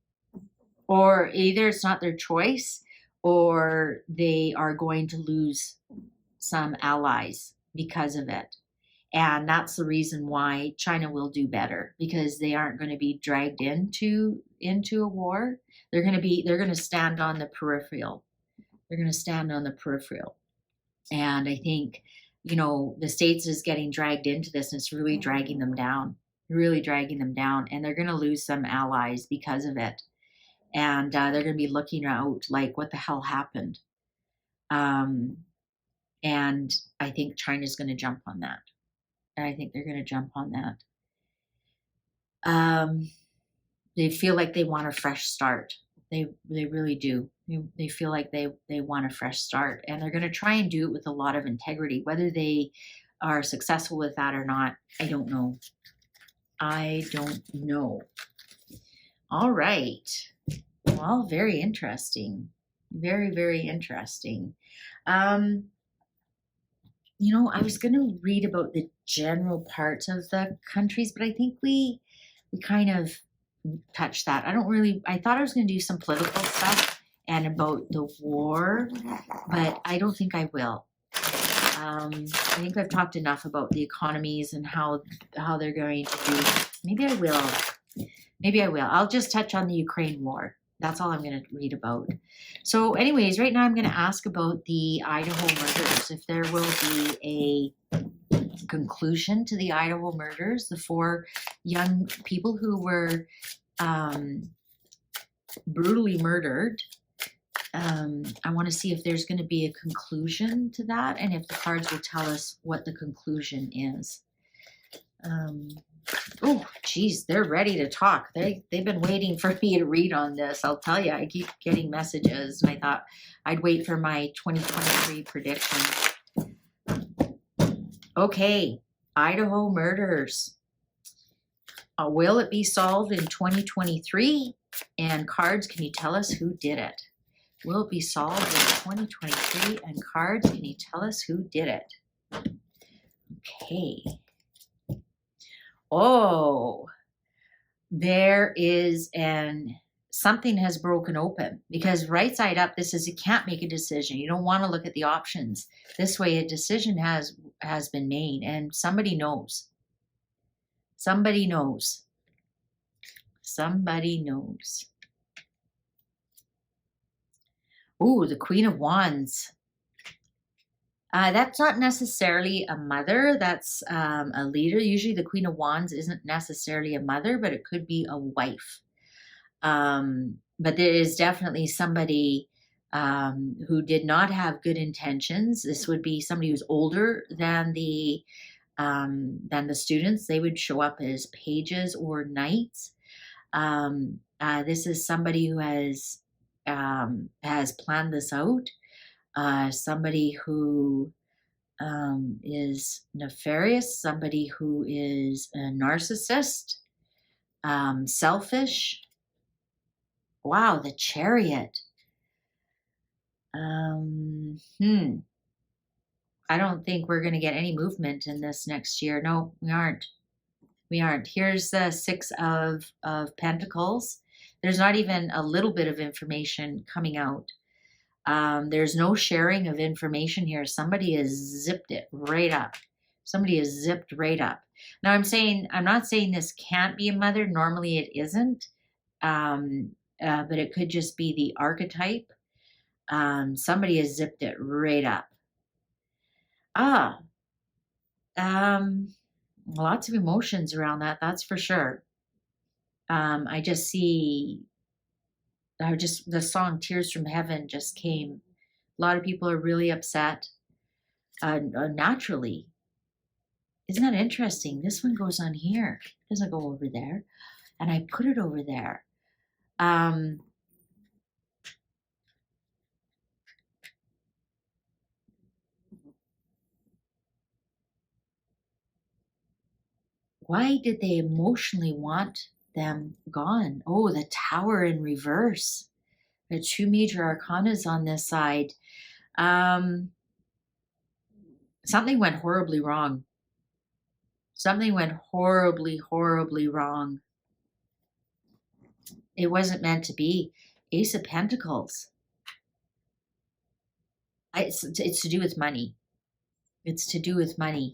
or either it's not their choice, or they are going to lose some allies because of it. And that's the reason why China will do better, because they aren't going to be dragged into a war. They're going to stand on the peripheral. They're going to stand on the peripheral. And I think, the States is getting dragged into this, and it's really dragging them down, and they're going to lose some allies because of it. And they're going to be looking out like, what the hell happened? And I think China's going to jump on that. And I think they're going to jump on that. They feel like they want a fresh start. They really do. They feel like they want a fresh start, and they're going to try and do it with a lot of integrity. Whether they are successful with that or not, I don't know. All right. Well, very interesting. Very, very interesting. I was going to read about the general parts of the countries, but I think we kind of touched that. I thought I was going to do some political stuff and about the war, but I don't think I will. I think I've talked enough about the economies and how they're going to do. Maybe I will. I'll just touch on the Ukraine war. That's all I'm going to read about. So anyways, right now I'm going to ask about the Idaho murders, if there will be a conclusion to the Idaho murders, the 4 young people who were brutally murdered. I want to see if there's going to be a conclusion to that, and if the cards will tell us what the conclusion is. Oh, geez, they're ready to talk. They've been waiting for me to read on this. I'll tell you, I keep getting messages, and I thought I'd wait for my 2023 prediction. Okay, Idaho murders. Will it be solved in 2023? And cards, can you tell us who did it? Will it be solved in 2023? And cards, can you tell us who did it? Okay. Oh, there is something has broken open, because right side up, this is, you can't make a decision. You don't want to look at the options. This way, a decision has been made, and somebody knows. Somebody knows. Somebody knows. Ooh, the Queen of Wands. That's not necessarily a mother. That's a leader. Usually the Queen of Wands isn't necessarily a mother, but it could be a wife. But there is definitely somebody who did not have good intentions. This would be somebody who's older than the students. They would show up as pages or knights. This is somebody who has planned this out. Somebody who is nefarious, somebody who is a narcissist, selfish. Wow, the Chariot. I don't think we're going to get any movement in this next year. No, we aren't. Here's the 6 of Pentacles. There's not even a little bit of information coming out. There's no sharing of information here. Somebody has zipped it right up. Somebody has zipped right up. Now I'm not saying this can't be a mother. Normally it isn't. But it could just be the archetype. Somebody has zipped it right up. Lots of emotions around that. That's for sure. I just see, the song Tears from Heaven just came. A lot of people are really upset, naturally. Isn't that interesting? This one goes on here. It doesn't go over there. And I put it over there. Why did they emotionally want them gone? Oh, the Tower in reverse. There are two major arcanas on this side. Something went horribly wrong. Something went horribly, horribly wrong. It wasn't meant to be. Ace of Pentacles. It's to do with money. It's to do with money.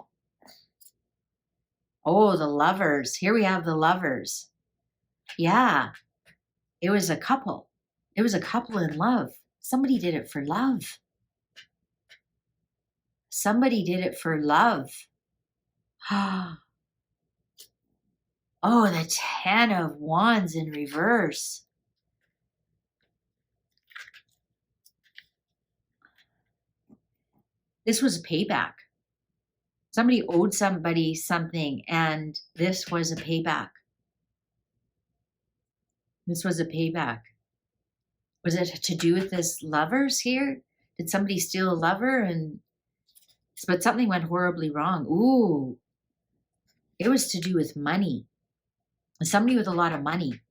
Oh, the Lovers. Here we have the Lovers. Yeah, it was a couple. It was a couple in love. Somebody did it for love. Somebody did it for love. Oh, the Ten of Wands in reverse. This was a payback. Somebody owed somebody something, and this was a payback. This was a payback. Was it to do with this Lovers here? Did somebody steal a lover? But something went horribly wrong. Ooh, it was to do with money. Somebody with a lot of money.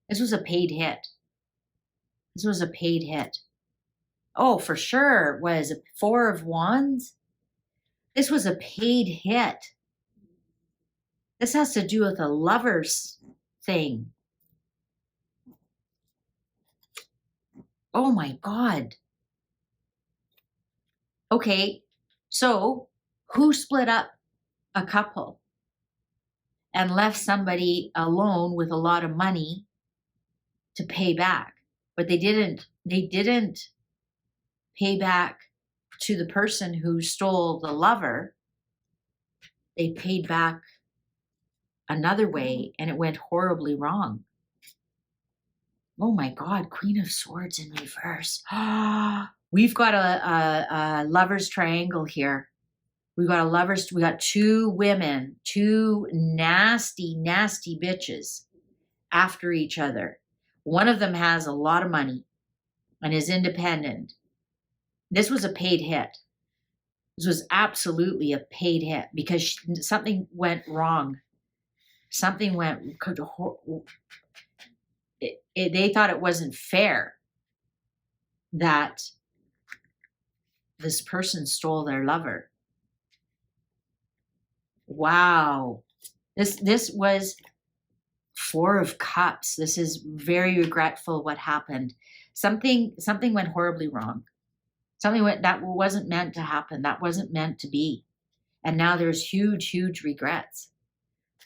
This was a paid hit. This was a paid hit. Oh, for sure. Was it Four of Wands? This was a paid hit. This has to do with a lover's thing. Oh my God. Okay, so who split up a couple and left somebody alone with a lot of money to pay back? But they didn't pay back to the person who stole the lover. They paid back another way, and it went horribly wrong. Oh my God, Queen of Swords in reverse. We've got a lover's triangle here. We got two women, two nasty, nasty bitches after each other. One of them has a lot of money and is independent. This was a paid hit. This was absolutely a paid hit because something went wrong. Something went, they thought it wasn't fair that this person stole their lover. Wow. This was Four of Cups. This is very regretful what happened. Something went horribly wrong. Something that wasn't meant to happen. That wasn't meant to be. And now there's huge, huge regrets.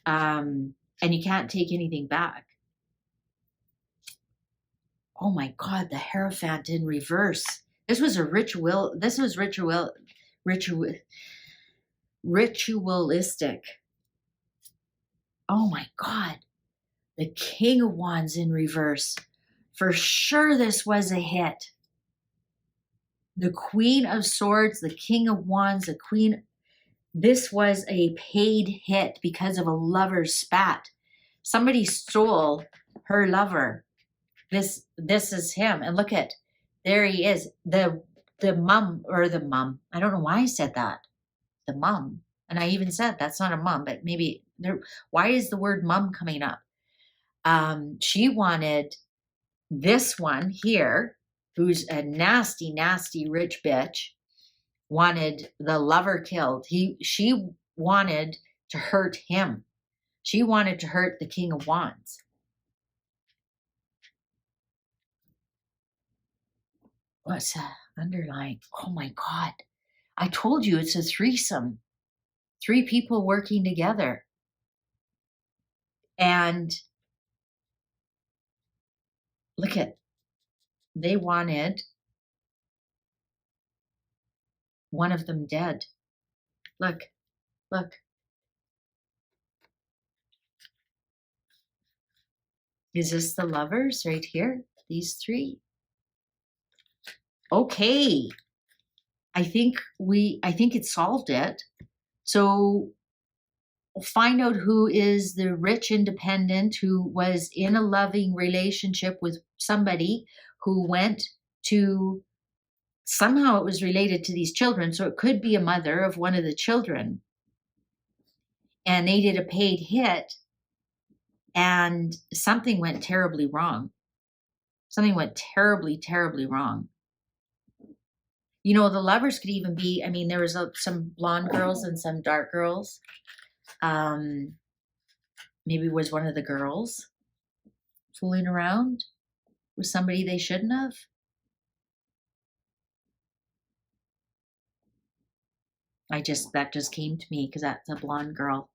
And you can't take anything back. Oh my God, the Hierophant in reverse. This was a ritual. This was ritualistic. Oh my God. The King of Wands in reverse. For sure this was a hit. The Queen of Swords, the King of Wands, the Queen. This was a paid hit because of a lover's spat. Somebody stole her lover. This is him. And look at, there he is. The mum. I don't know why I said that. The mum. And I even said that's not a mum, but maybe there. Why is the word mum coming up? She wanted this one here, who's a nasty, nasty rich bitch, wanted the lover killed. She wanted to hurt him. She wanted to hurt the King of Wands. What's underlying? Oh my God. I told you it's a threesome. 3 people working together. And look at, they wanted one of them dead. Look. Is this the lovers right here? These 3? Okay. I think it solved it. So find out who is the rich independent who was in a loving relationship with somebody who went to, somehow it was related to these children. So it could be a mother of one of the children. And they did a paid hit and something went terribly wrong. Something went terribly, terribly wrong. You know, the lovers could even be, I mean, there was some blonde girls and some dark girls. Maybe it was one of the girls fooling around with somebody they shouldn't have. That just came to me because that's a blonde girl.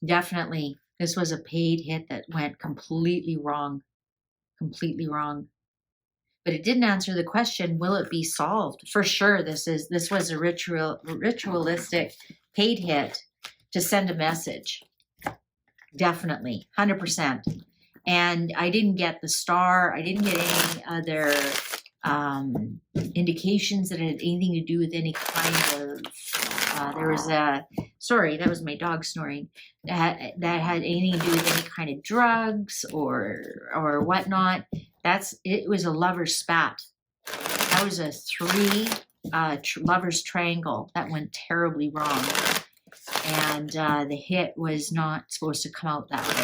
Definitely, this was a paid hit that went completely wrong. Completely wrong. But it didn't answer the question, will it be solved? For sure, this was a ritualistic paid hit to send a message. Definitely, 100%. And I didn't get the star. I didn't get any other indications that it had anything to do with any kind of, there was a, sorry, that was my dog snoring, that had anything to do with any kind of drugs or whatnot. It was a lover's spat. That was a 3 lover's triangle. That went terribly wrong. And the hit was not supposed to come out that way.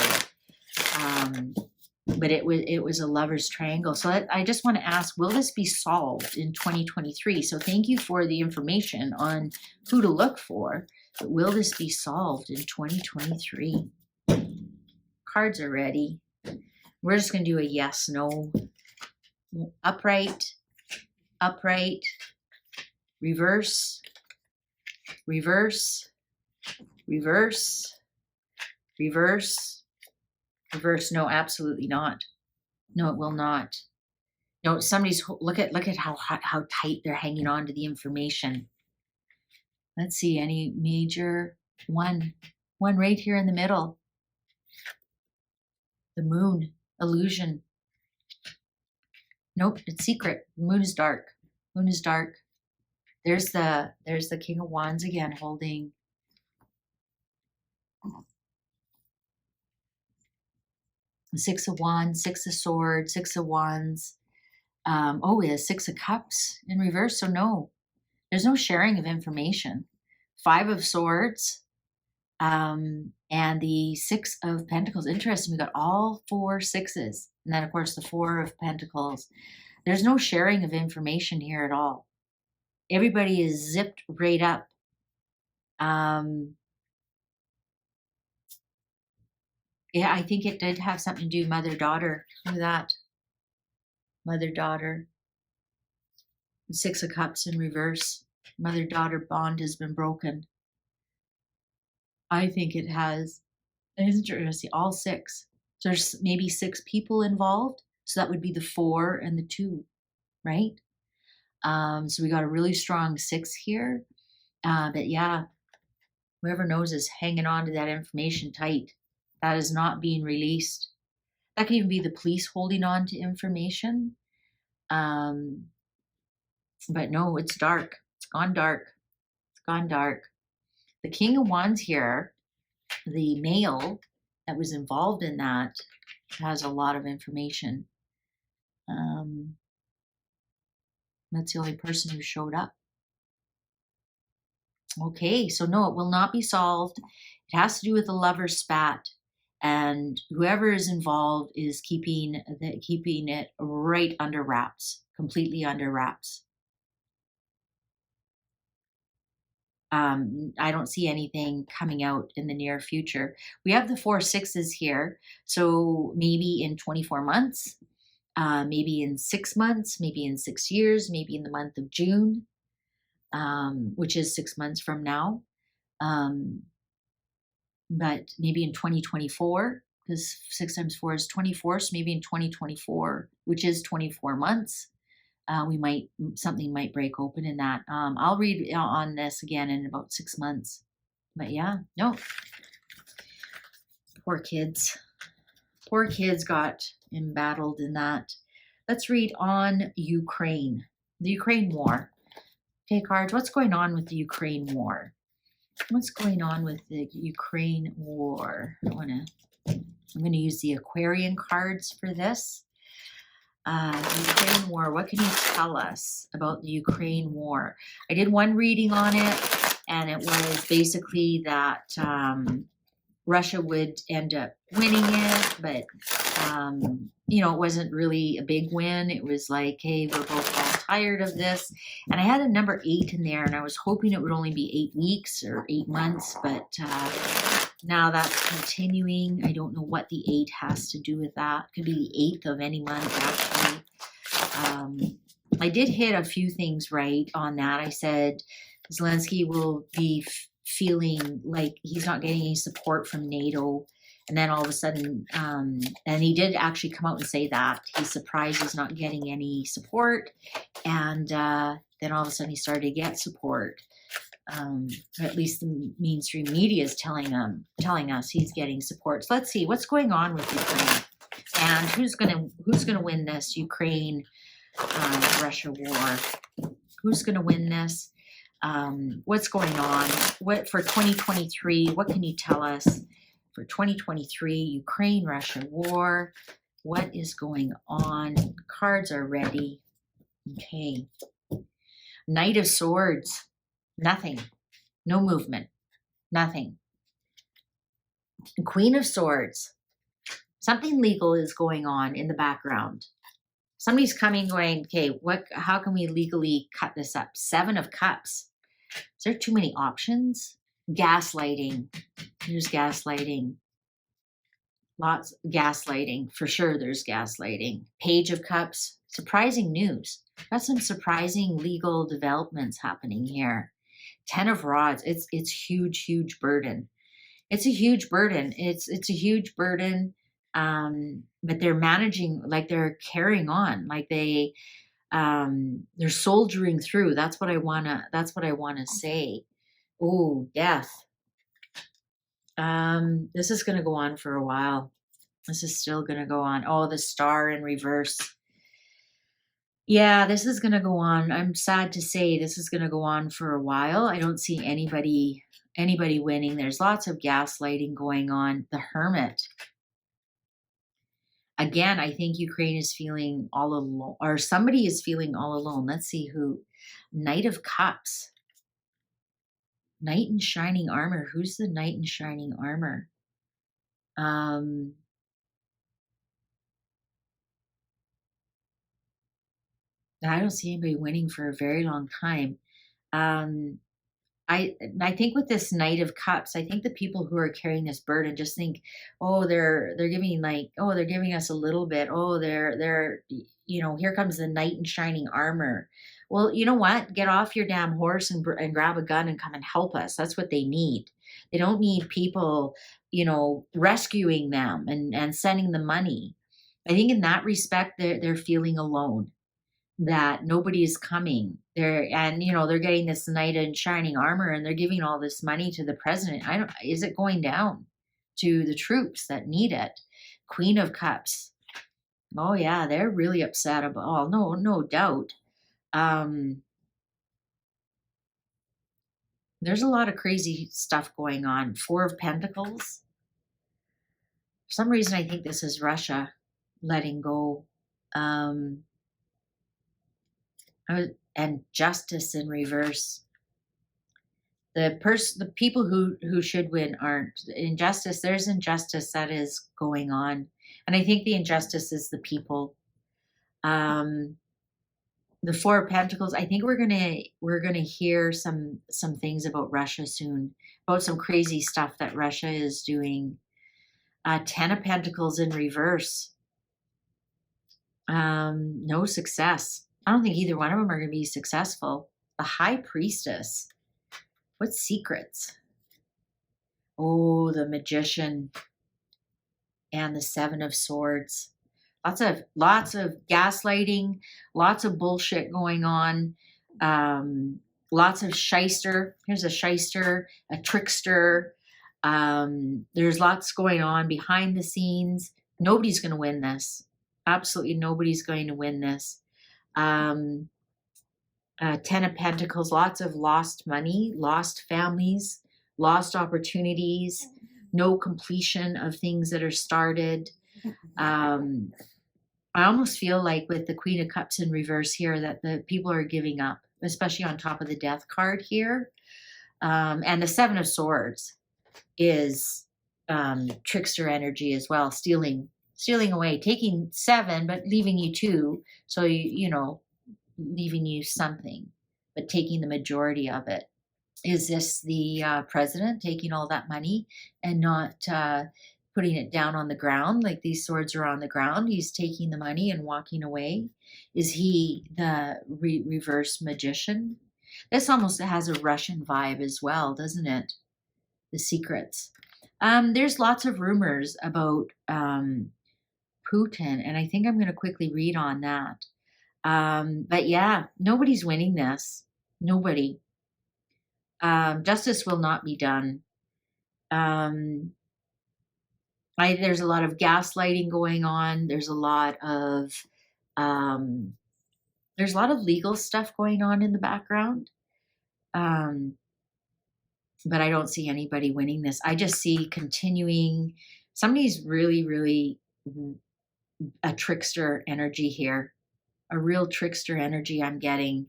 But it was a lover's triangle. So I just want to ask, will this be solved in 2023? So thank you for the information on who to look for. But will this be solved in 2023? Cards are ready. We're just going to do a yes, no. Upright, upright, reverse, reverse, reverse, reverse, reverse. No, absolutely not. No, it will not. No, somebody's, look at how tight they're hanging on to the information. Let's see, any major one right here in the middle. The moon, illusion. Nope, it's secret. The moon is dark. Moon is dark. There's the King of Wands again, holding. The 6 of Wands, 6 of Swords, 6 of Wands. We have 6 of Cups in reverse. So no, there's no sharing of information. 5 of Swords, and the 6 of Pentacles. Interesting. We got all 4 6s, and then of course the 4 of Pentacles. There's no sharing of information here at all. Everybody is zipped right up. Yeah, I think it did have something to do mother-daughter. Look at that. Mother-daughter. 6 of Cups in reverse. Mother-daughter bond has been broken. I think it has. Interesting. All 6. So there's maybe 6 people involved. So that would be the 4 and the 2, right? So we got a really strong 6 here. But yeah, whoever knows is hanging on to that information tight. That is not being released. That could even be the police holding on to information. But no, it's dark. It's gone dark. It's gone dark. The King of Wands here, the male that was involved in that, has a lot of information. That's the only person who showed up. Okay, so no, it will not be solved. It has to do with the lover's spat. And whoever is involved is keeping it right under wraps, completely under wraps. I don't see anything coming out in the near future. We have the 4 6s here. So maybe in 24 months, maybe in 6 months, maybe in 6 years, maybe in the month of June, which is 6 months from now. But maybe in 2024, because 6 times 4 is 24. So maybe in 2024, which is 24 months, something might break open in that. I'll read on this again in about 6 months. But yeah, no. Poor kids. Poor kids got embattled in that. Let's read on Ukraine. The Ukraine war. Okay, cards, what's going on with the Ukraine war? What's going on with the Ukraine war? I'm going to use the Aquarian cards for this. Ukraine war. What can you tell us about the Ukraine war? I did one reading on it, and it was basically that Russia would end up winning it, but you know, it wasn't really a big win. It was like, hey, we're both all tired of this. And I had a number 8 in there, and I was hoping it would only be 8 weeks or 8 months, but now that's continuing. I don't know what the 8 has to do with that. It could be the 8th of any month, actually. I did hit a few things right on that. I said Zelensky will be feeling like he's not getting any support from NATO. And then all of a sudden, and he did actually come out and say that. He's surprised he's not getting any support. And then all of a sudden he started to get support. At least the mainstream media is telling us he's getting support. So let's see what's going on with Ukraine. And who's gonna win this Ukraine Russia war? Who's gonna win this? What's going on? What for 2023? What can you tell us for 2023 Ukraine Russia war? What is going on? Cards are ready. Okay. Knight of Swords. Nothing. No movement. Nothing. Queen of Swords. Something legal is going on in the background. Somebody's coming going, okay, how can we legally cut this up? 7 of Cups. Is there too many options? Gaslighting. There's gaslighting. Lots of gaslighting. For sure there's gaslighting. Page of Cups. Surprising news. Got some surprising legal developments happening here. 10 of Rods. It's huge burden. It's a huge burden. It's a huge burden. But they're managing, like they're carrying on, like they're soldiering through. That's what I wanna say. Oh, Death. This is gonna go on for a while. This is still gonna go on. Oh, the Star in reverse. Yeah, this is gonna go on. I'm sad to say this is gonna go on for a while. I don't see anybody winning. There's lots of gaslighting going on. The Hermit. Again, I think Ukraine is feeling all alone, or somebody is feeling all alone. Let's see who. Knight of Cups. Knight in shining armor. Who's the knight in shining armor? I don't see anybody winning for a very long time. I think with this Knight of Cups, I think the people who are carrying this burden just think, oh, they're giving they're giving us a little bit. Oh, they're here comes the knight in shining armor. Well, you know what? Get off your damn horse and grab a gun and come and help us. That's what they need. They don't need people, rescuing them and sending the money. I think in that respect, they're feeling alone. That nobody is coming there, and they're getting this knight in shining armor, and they're giving all this money to the president. Is it going down to the troops that need it? Queen of Cups. Oh yeah, they're really upset about. Oh no doubt. There's a lot of crazy stuff going on. 4 of Pentacles. For some reason, I think this is Russia letting go. And Justice in reverse. The people who should win aren't. Injustice. There's injustice that is going on, and I think the injustice is the people. The 4 of Pentacles. I think we're gonna hear some things about Russia soon, about some crazy stuff that Russia is doing. 10 of Pentacles in reverse. No success. I don't think either one of them are going to be successful. The High Priestess. What secrets? Oh, the Magician and the 7 of Swords. Lots of gaslighting, lots of bullshit going on. Lots of shyster. Here's a shyster, a trickster. There's lots going on behind the scenes. Nobody's going to win this. Absolutely nobody's going to win this. 10 of Pentacles, lots of lost money, lost families, lost opportunities, no completion of things that are started. I almost feel like with the Queen of Cups in reverse here that the people are giving up, especially on top of the Death card here. And the Seven of Swords is trickster energy as well, stealing away, taking 7, but leaving you 2. So, leaving you something, but taking the majority of it. Is this the president taking all that money and not putting it down on the ground? Like these swords are on the ground. He's taking the money and walking away. Is he the reverse magician? This almost has a Russian vibe as well, doesn't it? The secrets. There's lots of rumors about Putin, and I think I'm going to quickly read on that. But yeah, nobody's winning this. Nobody. Justice will not be done. There's a lot of gaslighting going on. There's a lot of legal stuff going on in the background. But I don't see anybody winning this. I just see continuing. Somebody's really, really a trickster energy here, a real trickster energy I'm getting.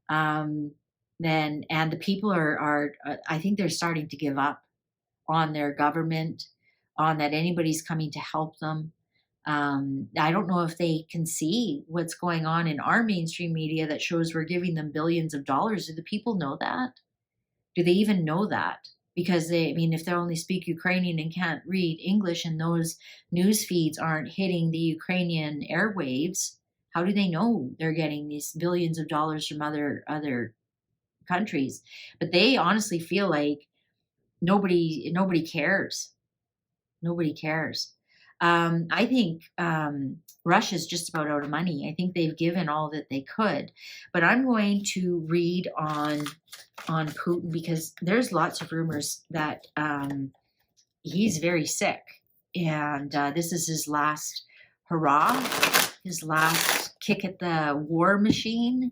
And the people are I think they're starting to give up on their government, on that anybody's coming to help them. I don't know if they can see what's going on in our mainstream media that shows we're giving them billions of dollars. Do the people know that? Do they even know that? Because if they only speak Ukrainian and can't read English and those news feeds aren't hitting the Ukrainian airwaves, how do they know they're getting these billions of dollars from other countries? But they honestly feel like nobody cares. Nobody cares. I think Russia's just about out of money. I think they've given all that they could. But I'm going to read on Putin because there's lots of rumors that he's very sick. And this is his last hurrah, his last kick at the war machine.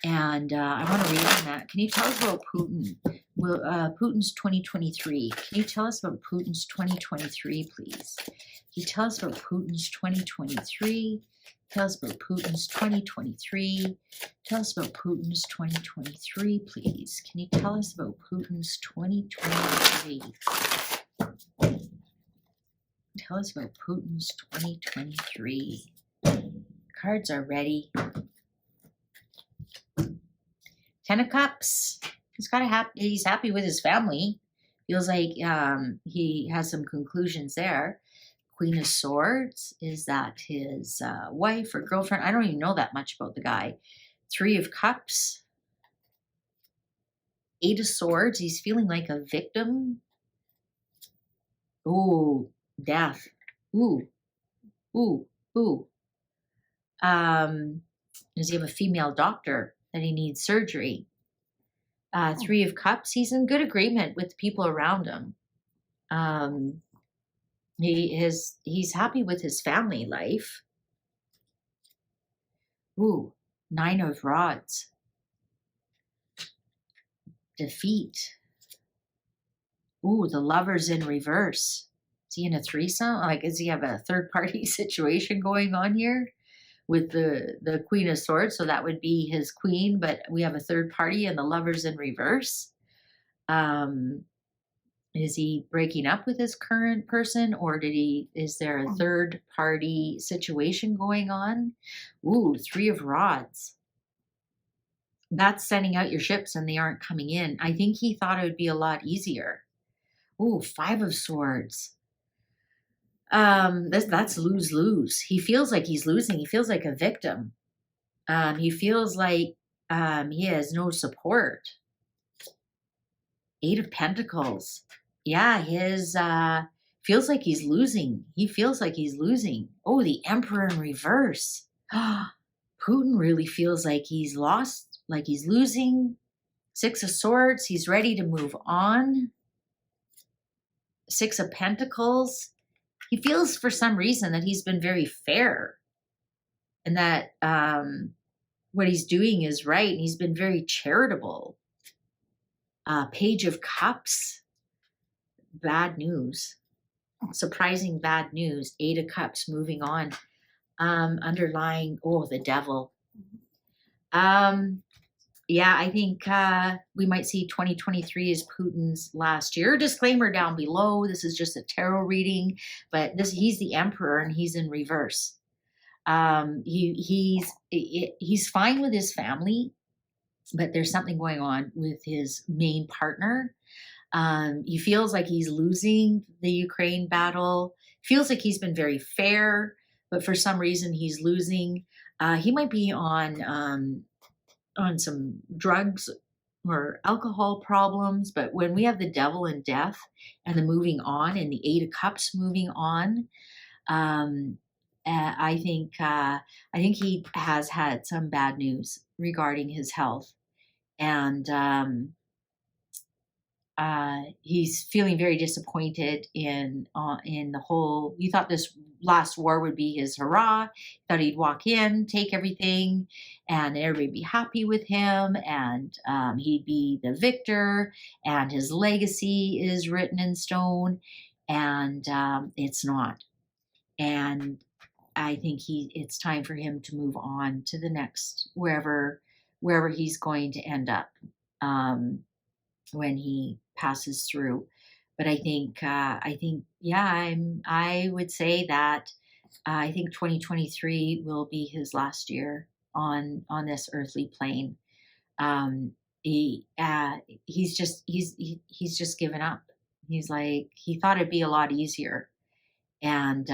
And I want to read on that. Can you tell us about Putin? Putin's 2023. Can you tell us about Putin's 2023, please? Can you tell us about Putin's 2023? Tell us about Putin's 2023. Tell us about Putin's 2023, please. Can you tell us about Putin's 2023? Tell us about Putin's 2023. Cards are ready. 10 of Cups. He's happy with his family. Feels like he has some conclusions there. Queen of Swords. Is that his wife or girlfriend? I don't even know that much about the guy. 3 of Cups. 8 of Swords. He's feeling like a victim. Ooh, death. Ooh. Does he have a female doctor that he needs surgery? 3 of Cups. He's in good agreement with people around him. He's happy with his family life. Ooh, 9 of Rods. Defeat. Ooh, the Lover's in reverse. Is he in a threesome? Does he have a third party situation going on here with the Queen of Swords? So that would be his queen, but we have a third party and the Lover's in reverse. Is he breaking up with his current person, or is there a third party situation going on? Ooh, 3 of Rods. That's sending out your ships and they aren't coming in. I think he thought it would be a lot easier. Ooh, 5 of Swords. That's lose-lose. He feels like he's losing. He feels like a victim. He feels like he has no support. 8 of Pentacles. Yeah, his feels like he's losing. He feels like he's losing. Oh, the Emperor in reverse. Putin really feels like he's lost, like he's losing. 6 of Swords. He's ready to move on. 6 of Pentacles. He feels for some reason that he's been very fair and that what he's doing is right. And he's been very charitable. Page of Cups. bad news, surprising bad news. 8 of Cups moving on. Underlying, oh, the devil. Yeah, I think we might see 2023 as Putin's last year. Disclaimer down below, this is just a tarot reading, but he's the emperor and he's in reverse. He's fine with his family, but there's something going on with his main partner. He feels like he's losing the Ukraine battle. Feels like he's been very fair, but for some reason he's losing. He might be on some drugs or alcohol problems, but when we have the devil and death and the moving on and the 8 of Cups moving on, I think he has had some bad news regarding his health, and he's feeling very disappointed in the whole. He thought this last war would be his hurrah. He thought he'd walk in, take everything, and everybody be happy with him, and he'd be the victor, and his legacy is written in stone, and it's not. And I think it's time for him to move on to the next, wherever he's going to end up. When he passes through. But I think, yeah, I would say that I think 2023 will be his last year on this earthly plane. He's just given up. He's like, he thought it'd be a lot easier, and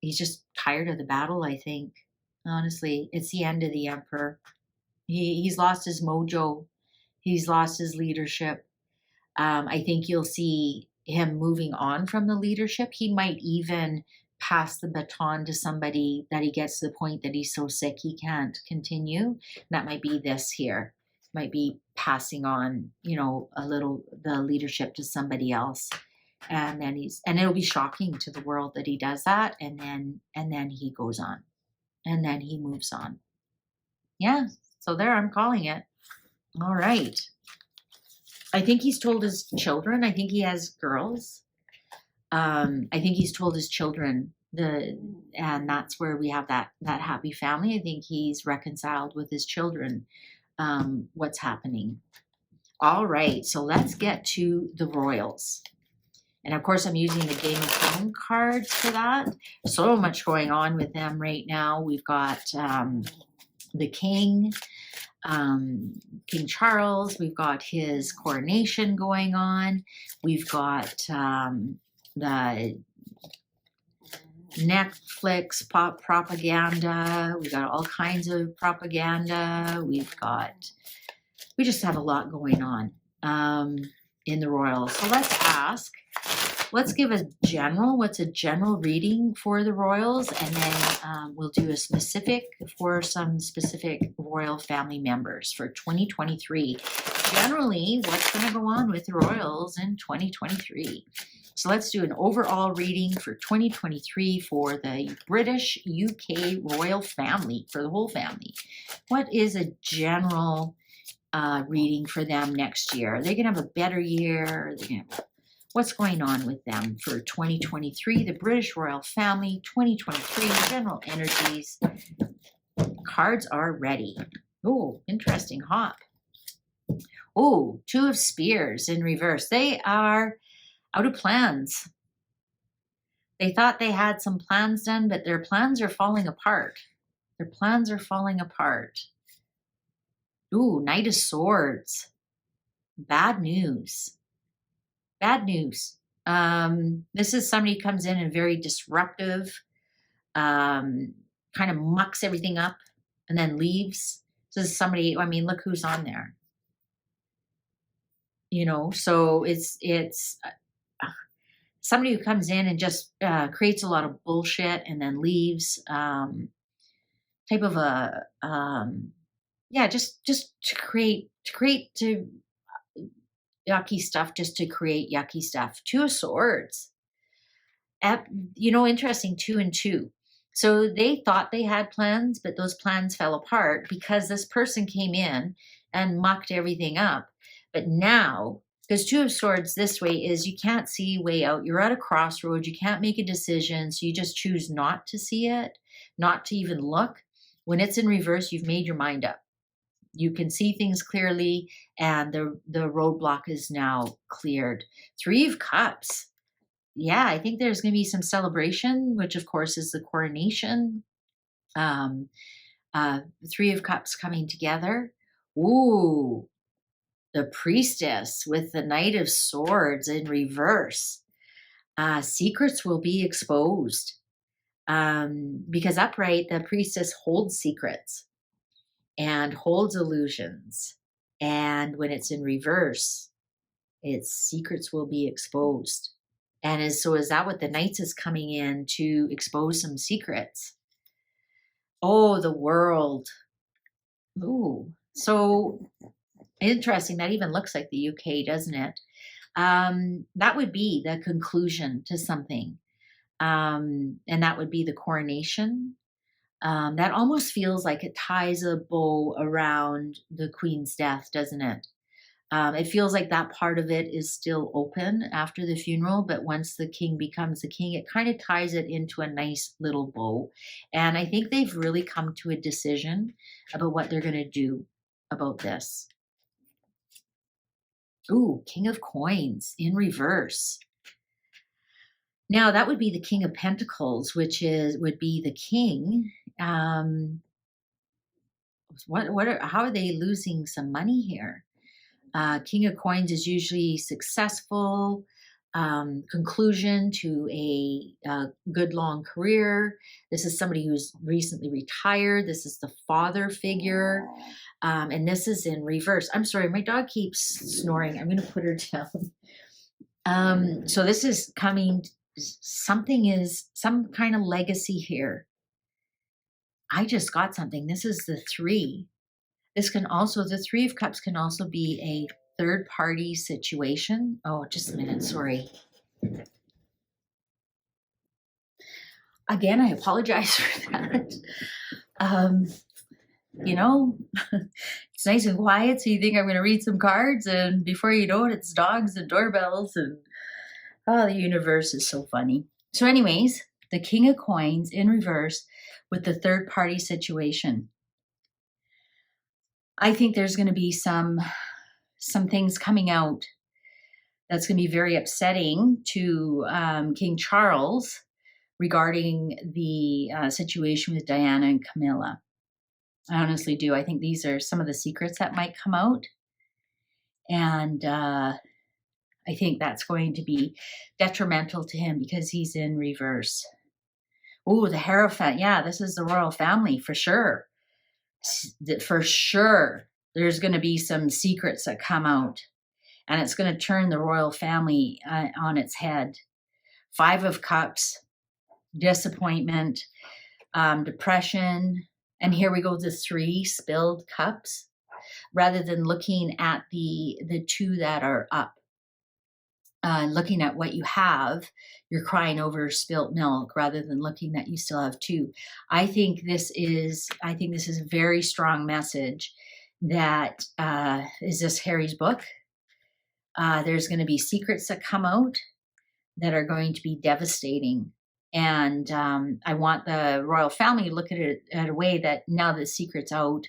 he's just tired of the battle. I think, honestly, it's the end of the emperor. He's lost his mojo. He's lost his leadership. I think you'll see him moving on from the leadership. He might even pass the baton to somebody that he gets to the point that he's so sick he can't continue. That might be this here. Might be passing on, a little the leadership to somebody else. And then it'll be shocking to the world that he does that, and then he goes on. And then he moves on. Yeah. So there, I'm calling it. All right. I think he's told his children. I think he has girls. I think he's told his children and that's where we have that happy family. I think he's reconciled with his children. What's happening? All right. So let's get to the royals. And of course, I'm using the Game of Thrones cards for that. So much going on with them right now. We've got the king. King Charles, we've got his coronation going on, we've got the Netflix propaganda, we've got all kinds of propaganda, we just have a lot going on in the royals. So let's give what's a general reading for the royals, and then we'll do a specific for some specific royal family members for 2023. Generally, what's going to go on with the royals in 2023? So let's do an overall reading for 2023 for the British UK royal family, for the whole family. What is a general reading for them next year? Are they going to have a better year? What's going on with them for 2023? The British royal family, 2023, general energies. Cards are ready. Oh, interesting hop. Oh, 2 of Spears in reverse. They are out of plans. They thought they had some plans done, but their plans are falling apart. Their plans are falling apart. Ooh, Knight of Swords. Bad news. Bad news. This is somebody who comes in and very disruptive, kind of mucks everything up and then leaves. This is somebody, look who's on there. So it's somebody who comes in and just creates a lot of bullshit and then leaves. Type of a, just to create yucky stuff, just to create yucky stuff. 2 of Swords. Interesting, 2 and 2. So they thought they had plans, but those plans fell apart because this person came in and mucked everything up. But now Because Two of Swords this way is you can't see way out. You're at a crossroads. You can't make a decision. So you just choose not to see it, not to even look. When it's in reverse, you've made your mind up. You can see things clearly, and the roadblock is now cleared. Three of Cups. Yeah, I think there's going to be some celebration, which of course is the coronation. Um, Three of Cups coming together. Ooh, the Priestess with the Knight of Swords in reverse. Secrets will be exposed. Because upright, the Priestess holds secrets and holds illusions. And when it's in reverse, its secrets will be exposed. And is that what the Knights is coming in to expose some secrets? Oh, the World. Ooh, so interesting. That even looks like the UK, doesn't it? That would be the conclusion to something. And that would be the coronation. That almost feels like it ties a bow around the Queen's death, doesn't it? It feels like that part of it is still open after the funeral, but once the king becomes the king, it kind of ties it into a nice little bow. And I think they've really come to a decision about what they're going to do about this. Ooh, King of Coins in reverse. Now that would be the King of Pentacles, which would be the king. How are they losing some money here? King of Coins is usually successful, conclusion to a good long career. This is somebody who's recently retired. This is the father figure. And this is in reverse. I'm sorry, my dog keeps snoring. I'm going to put her down. So this is coming, some kind of legacy here. I just got something. This is the 3. The 3 of Cups can also be a third party situation. Oh, just a minute. Sorry. Again, I apologize for that. It's nice and quiet. So you think I'm going to read some cards, and before you know it, it's dogs and doorbells, and the universe is so funny. So anyways, the King of Coins in reverse with the third party situation. I think there's going to be some things coming out that's going to be very upsetting to King Charles regarding the situation with Diana and Camilla. I honestly do. I think these are some of the secrets that might come out. And I think that's going to be detrimental to him because he's in reverse. Oh, the Hierophant. Yeah, this is the royal family for sure. For sure, there's going to be some secrets that come out. And it's going to turn the royal family on its head. 5 of Cups, disappointment, depression. And here we go, the 3 spilled cups. Rather than looking at the 2 that are up, looking at what you have, you're crying over spilt milk rather than looking that you still have 2. I think this is a very strong message that is this Harry's book. There's going to be secrets that come out that are going to be devastating. And I want the royal family to look at it in a way that now the secret's out,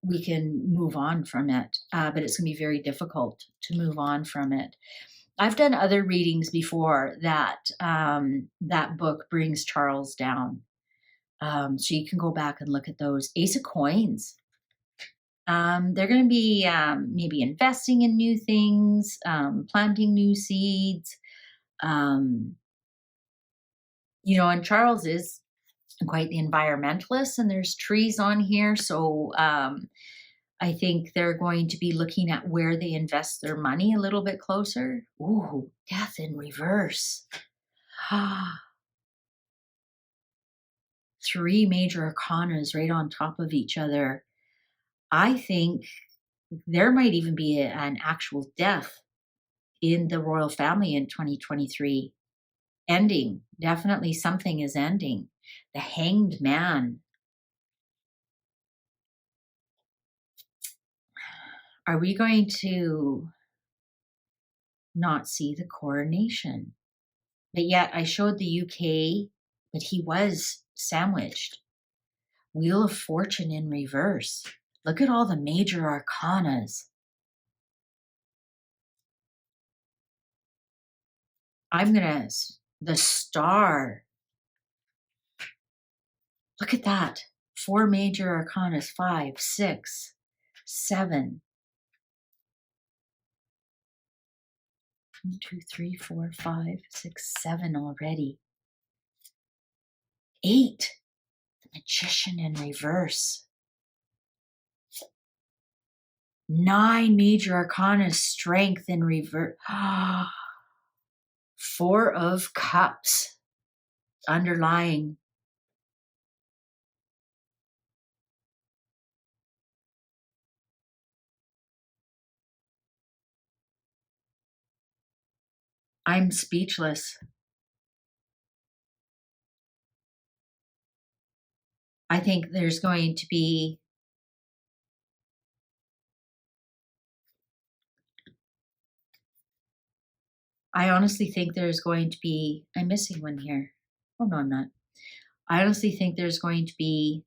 we can move on from it. But it's going to be very difficult to move on from it. I've done other readings before that that book brings Charles down. So you can go back and look at those. Ace of Coins. They're going to be maybe investing in new things, planting new seeds. And Charles is quite the environmentalist, and there's trees on here. So I think they're going to be looking at where they invest their money a little bit closer. Ooh, Death in reverse. 3 major arcanas right on top of each other. I think there might even be an actual death in the royal family in 2023. Ending. Definitely something is ending. The Hanged Man. Are we going to not see the coronation. But yet I showed the UK, but he was sandwiched. Wheel of Fortune in reverse. Look at all the major arcanas. The Star. Look at that. 4 major arcanas, 5, 6, 7. 1, 2, 3, 4, 5, 6, 7 already. 8. The Magician in reverse. 9 major arcana, Strength in reverse. 4 of Cups underlying. I'm speechless. I think there's going to be I honestly think there's going to be I'm missing one here. Oh no, I'm not. I honestly think there's going to be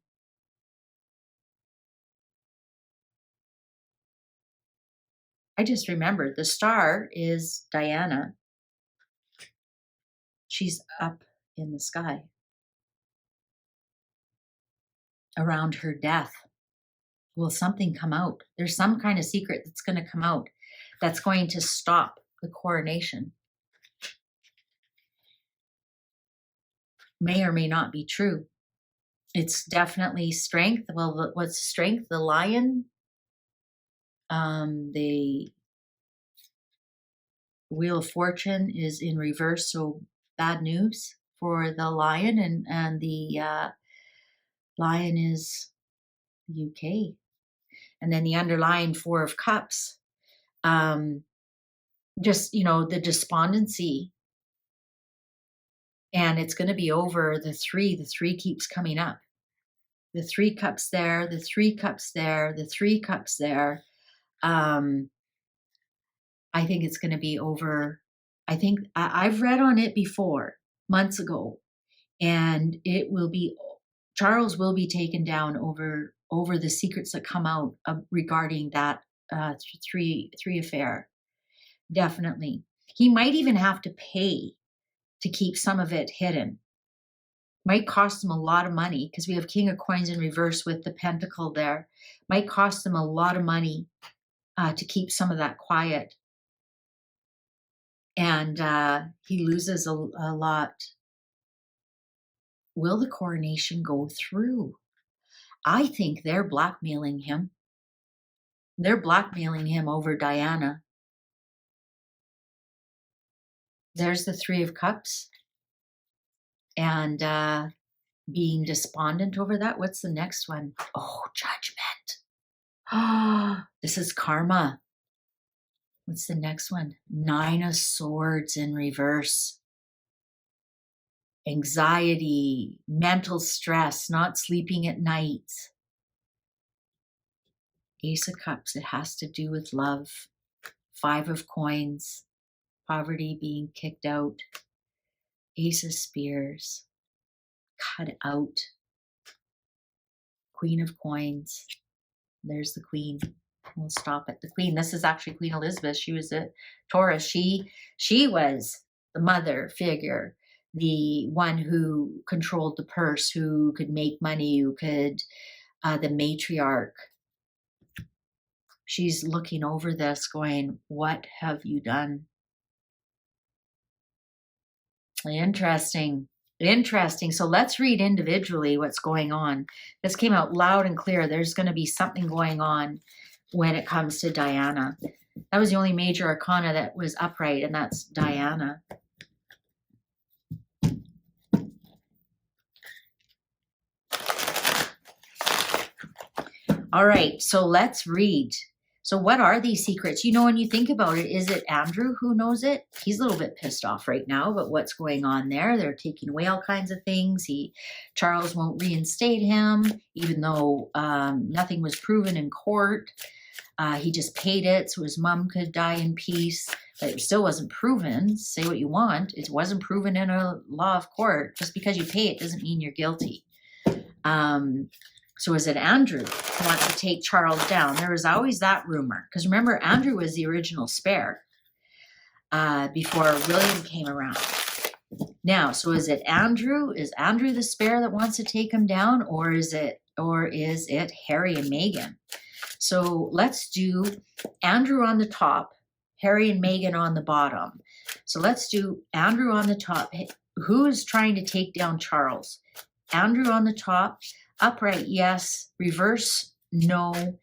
I just remembered the Star is Diana. She's up in the sky around her death. Will something come out? There's some kind of secret that's going to come out that's going to stop the coronation. May or may not be true. It's definitely strength. Well, what's strength? The Lion. The Wheel of Fortune is in reverse, so bad news for the Lion, and the Lion is the UK. And then the underlying 4 of Cups, just, the despondency. And it's going to be over the 3. The 3 keeps coming up. The 3 cups there, the 3 cups there, the 3 cups there. I think it's going to be over. I think I've read on it before, months ago, and Charles will be taken down over the secrets that come out regarding that 3 affair. Definitely. He might even have to pay to keep some of it hidden. Might cost him a lot of money because we have King of Coins in reverse with the Pentacle there. Might cost him a lot of money to keep some of that quiet. And he loses a lot. Will the coronation go through? I think they're blackmailing him. They're blackmailing him over Diana. There's the 3 of Cups. And being despondent over that. What's the next one? Oh, Judgment. Oh, this is karma. What's the next one? 9 of Swords in reverse. Anxiety, mental stress, not sleeping at night. Ace of Cups, it has to do with love. 5 of Coins, poverty, being kicked out. Ace of Spears, cut out. Queen of Coins, there's the Queen. We'll stop at the Queen. This is actually Queen Elizabeth. She was a Taurus. She was the mother figure, the one who controlled the purse, who could make money, who could, the matriarch. She's looking over this going, what have you done? Interesting. So let's read individually what's going on. This came out loud and clear. There's going to be something going on when it comes to Diana. That was the only major arcana that was upright, and that's Diana. All right, so let's read. So what are these secrets? When you think about it, is it Andrew who knows it? He's a little bit pissed off right now about what's going on there. They're taking away all kinds of things. Charles won't reinstate him, even though nothing was proven in court. He just paid it so his mom could die in peace. but it still wasn't proven. Say what you want. It wasn't proven in a law of court. Just because you pay it doesn't mean you're guilty. So is it Andrew who wants to take Charles down? There was always that rumor. Because remember, Andrew was the original spare before William came around. Now, so is it Andrew? Is Andrew the spare that wants to take him down? Or is it Harry and Meghan? So let's do Andrew on the top, Harry and Meghan on the bottom. So let's do Andrew on the top. Who is trying to take down Charles? Andrew on the top, upright, yes. Reverse, no.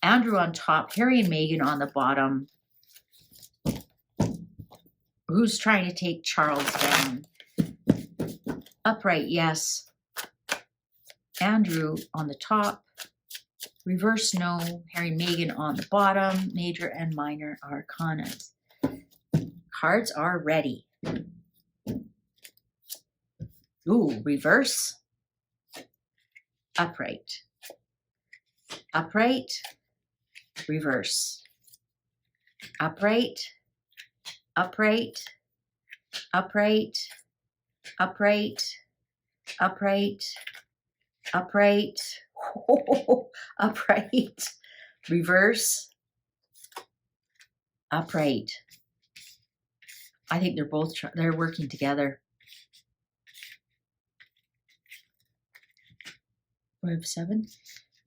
Andrew on top, Harry and Meghan on the bottom. Who's trying to take Charles down? Upright, yes. Andrew on the top. Reverse, no. Harry and Meghan on the bottom. Major and minor arcanas. Cards are ready. Ooh, reverse. Upright. Upright. Reverse. Upright. Upright. Upright. Upright. Upright. Upright. Upright. Reverse. Upright. I think they're working together. We have 7.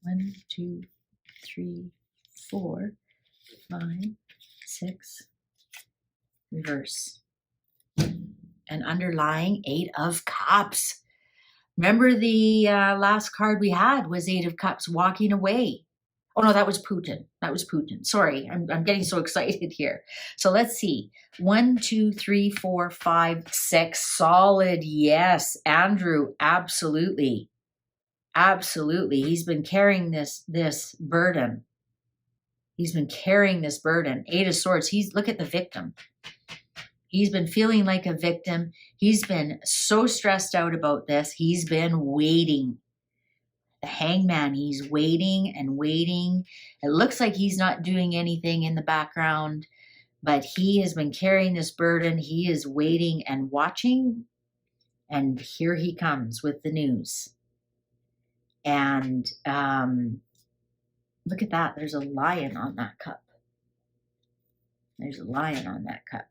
1, 2, 3, 4, 5, 6. Reverse. And underlying 8 of Cups. Remember the last card we had was 8 of Cups walking away. Oh no, that was Putin. That was Putin. Sorry, I'm getting so excited here. So let's see. 1, 2, 3, 4, 5, 6. Solid, yes. Andrew, absolutely. Absolutely. He's been carrying this burden. He's been carrying this burden. 8 of Swords. Look at the victim. He's been feeling like a victim. He's been so stressed out about this. He's been waiting. The Hangman, he's waiting and waiting. It looks like he's not doing anything in the background, but he has been carrying this burden. He is waiting and watching. And here he comes with the news. And look at that. There's a lion on that cup. There's a lion on that cup.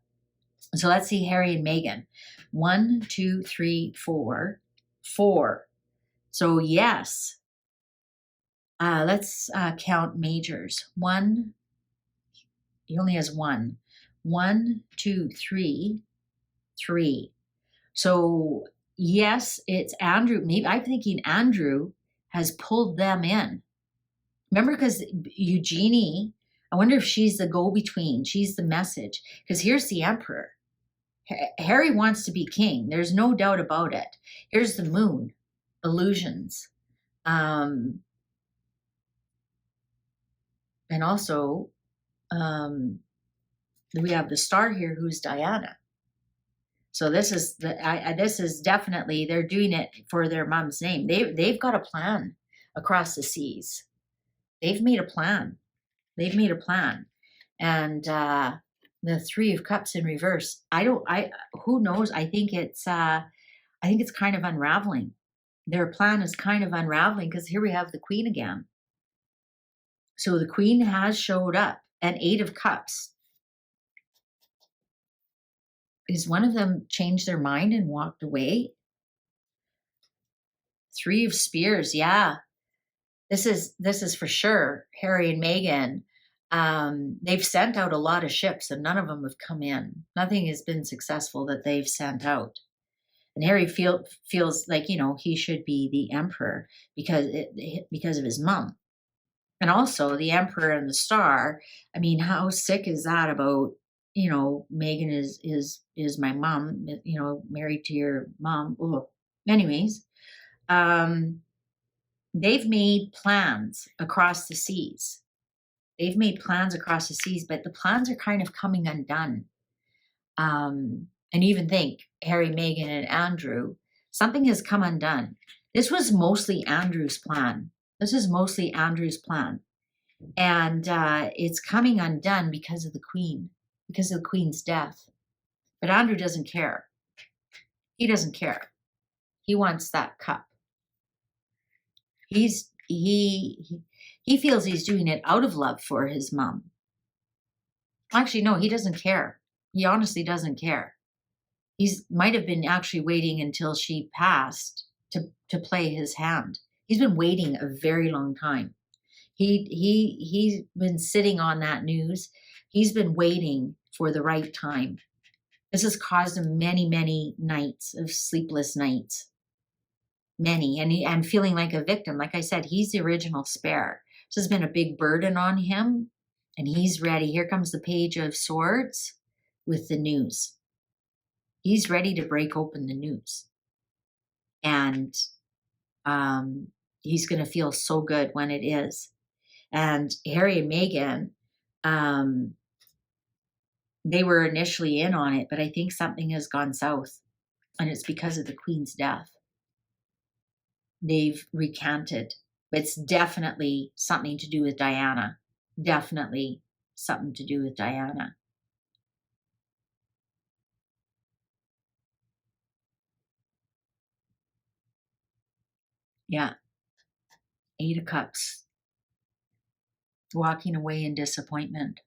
So let's see Harry and Meghan. 1, 2, 3, 4. 4. So yes. Let's count majors. 1. He only has 1. 1, 2, 3. 3. So yes, it's Andrew. Maybe I'm thinking Andrew has pulled them in. Remember, because Eugenie, I wonder if she's the go-between. She's the message. Because here's the Emperor. Harry wants to be king. There's no doubt about it. Here's the Moon. Illusions. And also, we have the Star here, who's Diana. So this is definitely, they're doing it for their mom's name. They've got a plan across the seas. They've made a plan. They've made a plan. And the 3 of Cups in reverse. Who knows? I think it's kind of unraveling. Their plan is kind of unraveling because here we have the Queen again. So the Queen has showed up, and 8 of Cups. Is one of them changed their mind and walked away? 3 of Spears, yeah. This is for sure. Harry and Meghan. They've sent out a lot of ships, and none of them have come in. Nothing has been successful that they've sent out. And Harry feels like, he should be the Emperor because of his mom. And also the Emperor and the Star. I mean, how sick is that about, Meghan is my mom, married to your mom. Ugh. Anyways, they've made plans across the seas. They've made plans across the seas, but the plans are kind of coming undone. And even think, Harry, Meghan, and Andrew, something has come undone. This was mostly Andrew's plan. And it's coming undone because of the Queen. because of the Queen's death. But Andrew doesn't care. He doesn't care. He wants that cup. He feels he's doing it out of love for his mom. Actually, no, he doesn't care. He honestly doesn't care. He's might have been actually waiting until she passed to play his hand. He's been waiting a very long time. He's been sitting on that news. He's been waiting for the right time. This has caused him many, many nights of sleepless nights. Many, and feeling like a victim. Like I said, he's the original spare. This has been a big burden on him, and he's ready. Here comes the Page of Swords with the news. He's ready to break open the news. And he's going to feel so good when it is. And Harry and Meghan, they were initially in on it, but I think something has gone south, and it's because of the Queen's death. They've recanted. It's definitely something to do with Diana. Definitely something to do with Diana. Yeah. 8 of Cups. Walking away in disappointment.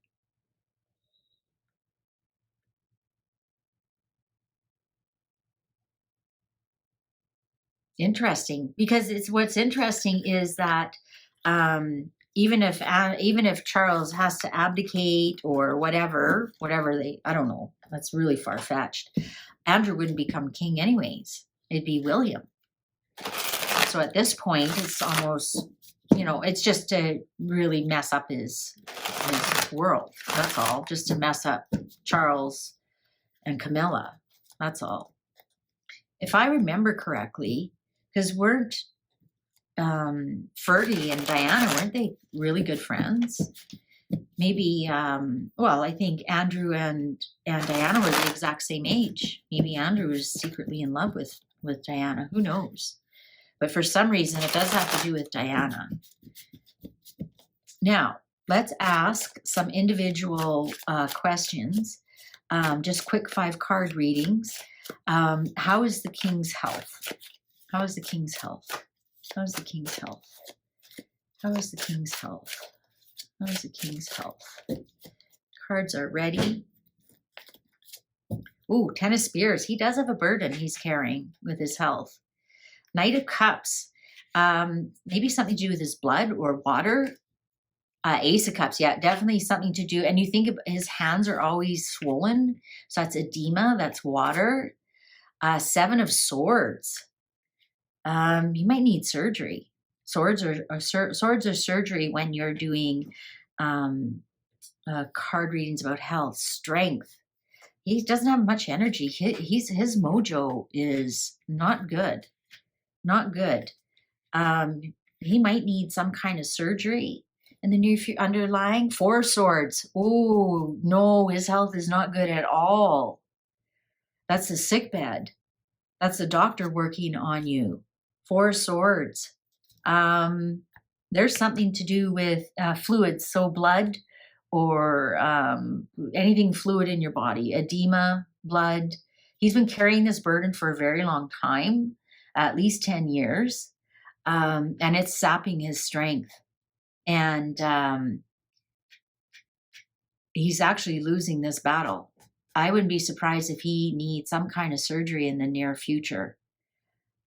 Interesting, because what's interesting is that even if Charles has to abdicate or whatever I don't know, that's really far-fetched. Andrew wouldn't become king anyways. It'd be William. So at this point, it's almost, it's just to really mess up his world. That's all. Just to mess up Charles and Camilla. That's all. If I remember correctly, because weren't Ferdy and Diana, weren't they really good friends? Maybe, I think Andrew and Diana were the exact same age. Maybe Andrew was secretly in love with Diana. Who knows? But for some reason, it does have to do with Diana. Now, let's ask some individual questions. Just quick 5-card readings. How is the King's health? How is the King's health? How is the King's health? How is the King's health? How is the King's health? Cards are ready. Ooh, 10 of Spears. He does have a burden he's carrying with his health. Knight of Cups. Maybe something to do with his blood or water. Ace of Cups. Yeah, definitely something to do. And you think his hands are always swollen. So that's edema. That's water. 7 of Swords. You might need surgery. Swords or surgery when you're doing card readings about health. Strength. He doesn't have much energy. His mojo is not good. Not good. He might need some kind of surgery. And then if you're underlying 4 Swords. Oh, no, his health is not good at all. That's the sick bed. That's the doctor working on you. 4 Swords. There's something to do with fluids, so blood or anything fluid in your body, edema, blood. He's been carrying this burden for a very long time, at least 10 years, and it's sapping his strength. And he's actually losing this battle. I wouldn't be surprised if he needs some kind of surgery in the near future.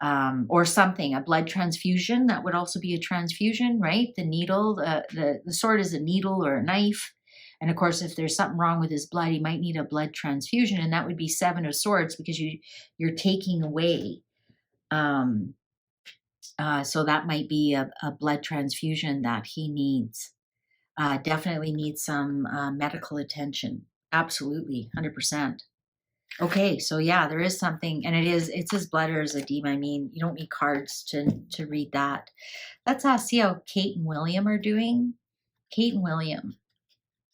Or something, a blood transfusion. That would also be a transfusion, right? The needle, the sword is a needle or a knife. And of course, if there's something wrong with his blood, he might need a blood transfusion. And that would be 7 of Swords because you're taking away. So that might be a blood transfusion that he needs. Definitely needs some medical attention. Absolutely, 100%. Okay, so yeah, there is something, and it's his blood or his edema. I mean, you don't need cards to read that. Let's see how Kate and William are doing. Kate and William.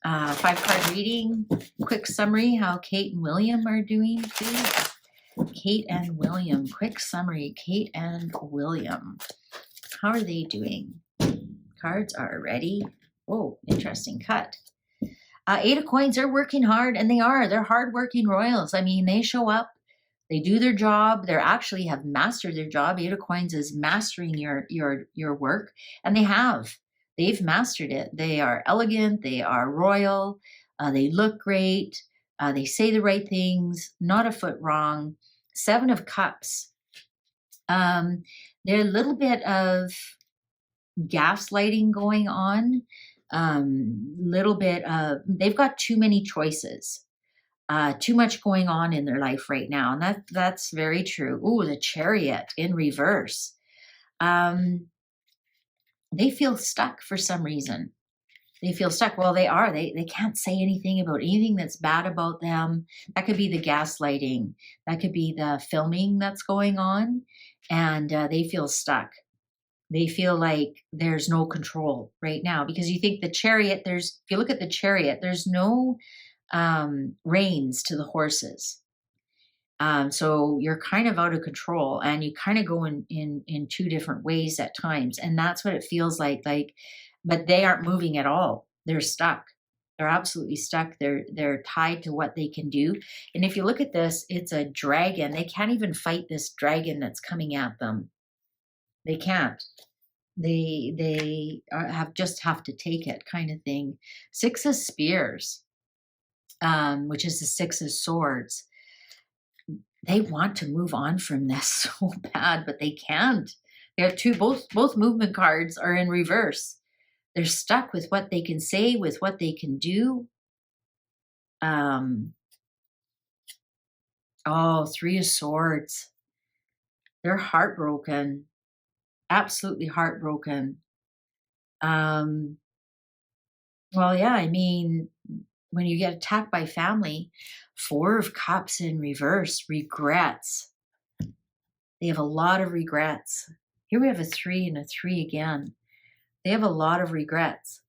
5-card reading. Quick summary how Kate and William are doing, please. Kate and William. Quick summary. Kate and William. How are they doing? Cards are ready. Oh, interesting cut. Eight of Coins, they're working hard, and they're hardworking royals. I mean, they show up, they do their job. They actually have mastered their job. Eight of Coins is mastering your work, and they've mastered it. They are elegant, they are royal, they look great, they say the right things, not a foot wrong. Seven of Cups. There's a little bit of gaslighting going on. Little bit of, they've got too many choices, too much going on in their life right now, and that's very true. Ooh, the Chariot in reverse. They feel stuck for some reason. They feel stuck. Well, they can't say anything about anything that's bad about them. That could be the gaslighting, that could be the filming that's going on, and they feel stuck. They feel like there's no control right now, because you think the Chariot, if you look at the Chariot, there's no reins to the horses. So you're kind of out of control, and you kind of go in two different ways at times. And that's what it feels like, but they aren't moving at all. They're stuck. They're absolutely stuck. They're tied to what they can do. And if you look at this, it's a dragon. They can't even fight this dragon that's coming at them. They can't. They have to take it, kind of thing. Six of Spears, which is the Six of Swords. They want to move on from this so bad, but they can't. They have both movement cards are in reverse. They're stuck with what they can say, with what they can do. Three of Swords. They're heartbroken. Absolutely heartbroken. Well, yeah, I mean, when you get attacked by family, Four of Cups in reverse, regrets. They have a lot of regrets. Here we have a 3 and a 3 again. They have a lot of regrets.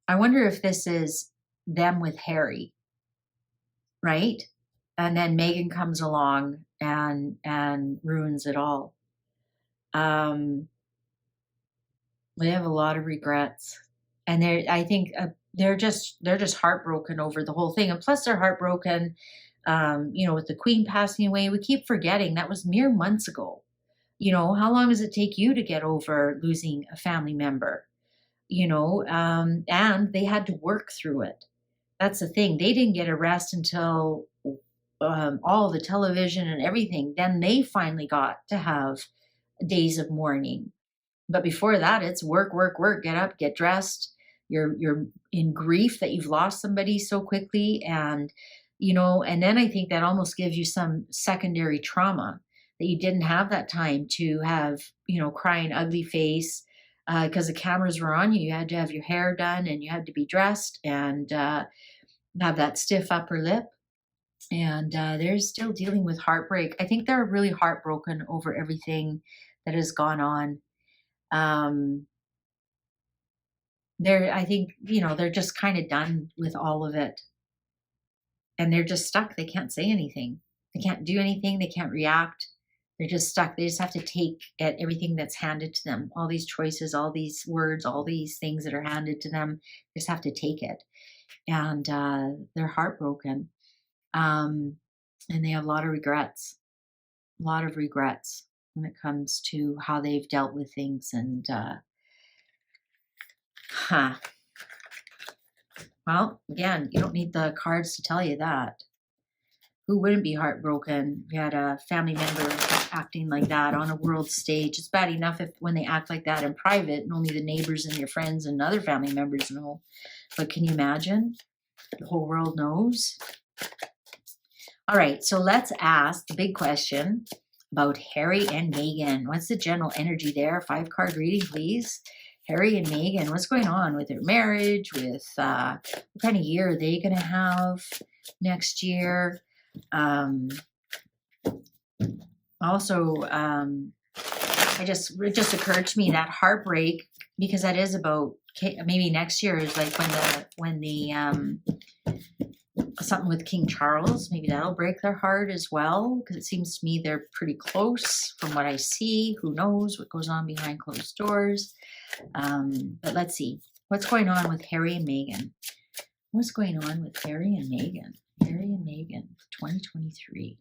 I wonder if this is them with Harry, right? And then Meghan comes along and ruins it all. They have a lot of regrets, and I think they're just heartbroken over the whole thing, and plus they're heartbroken, with the Queen passing away. We keep forgetting that was mere months ago. How long does it take you to get over losing a family member? And they had to work through it. That's the thing. They didn't get a rest until all the television and everything. Then they finally got to have days of mourning. But before that, it's work, work, work. Get up, get dressed. You're in grief that you've lost somebody so quickly, and and then I think that almost gives you some secondary trauma that you didn't have that time to have, crying ugly face, because the cameras were on you. You had to have your hair done, and you had to be dressed, and have that stiff upper lip. And they're still dealing with heartbreak. I think they're really heartbroken over everything that has gone on. I think, they're just kind of done with all of it, and they're just stuck. They can't say anything. They can't do anything. They can't react. They're just stuck. They just have to take at everything that's handed to them. All these choices, all these words, all these things that are handed to them, they just have to take it. And they're heartbroken. And they have a lot of regrets. When it comes to how they've dealt with things. And well, again, you don't need the cards to tell you that. Who wouldn't be heartbroken if you had a family member acting like that on a world stage? It's bad enough when they act like that in private and only the neighbors and your friends and other family members know. But can you imagine? The whole world knows. All right, so let's ask the big question about Harry and Meghan. What's the general energy there? 5-card reading, please. Harry and Meghan, what's going on with their marriage? With what kind of year are they going to have next year? Also, it just occurred to me that heartbreak, because that is about maybe next year is like when the something with King Charles, maybe that'll break their heart as well, because it seems to me they're pretty close from what I see. Who knows what goes on behind closed doors? But let's see what's going on with Harry and Meghan. What's going on with Harry and Meghan? Harry and Meghan, 2023.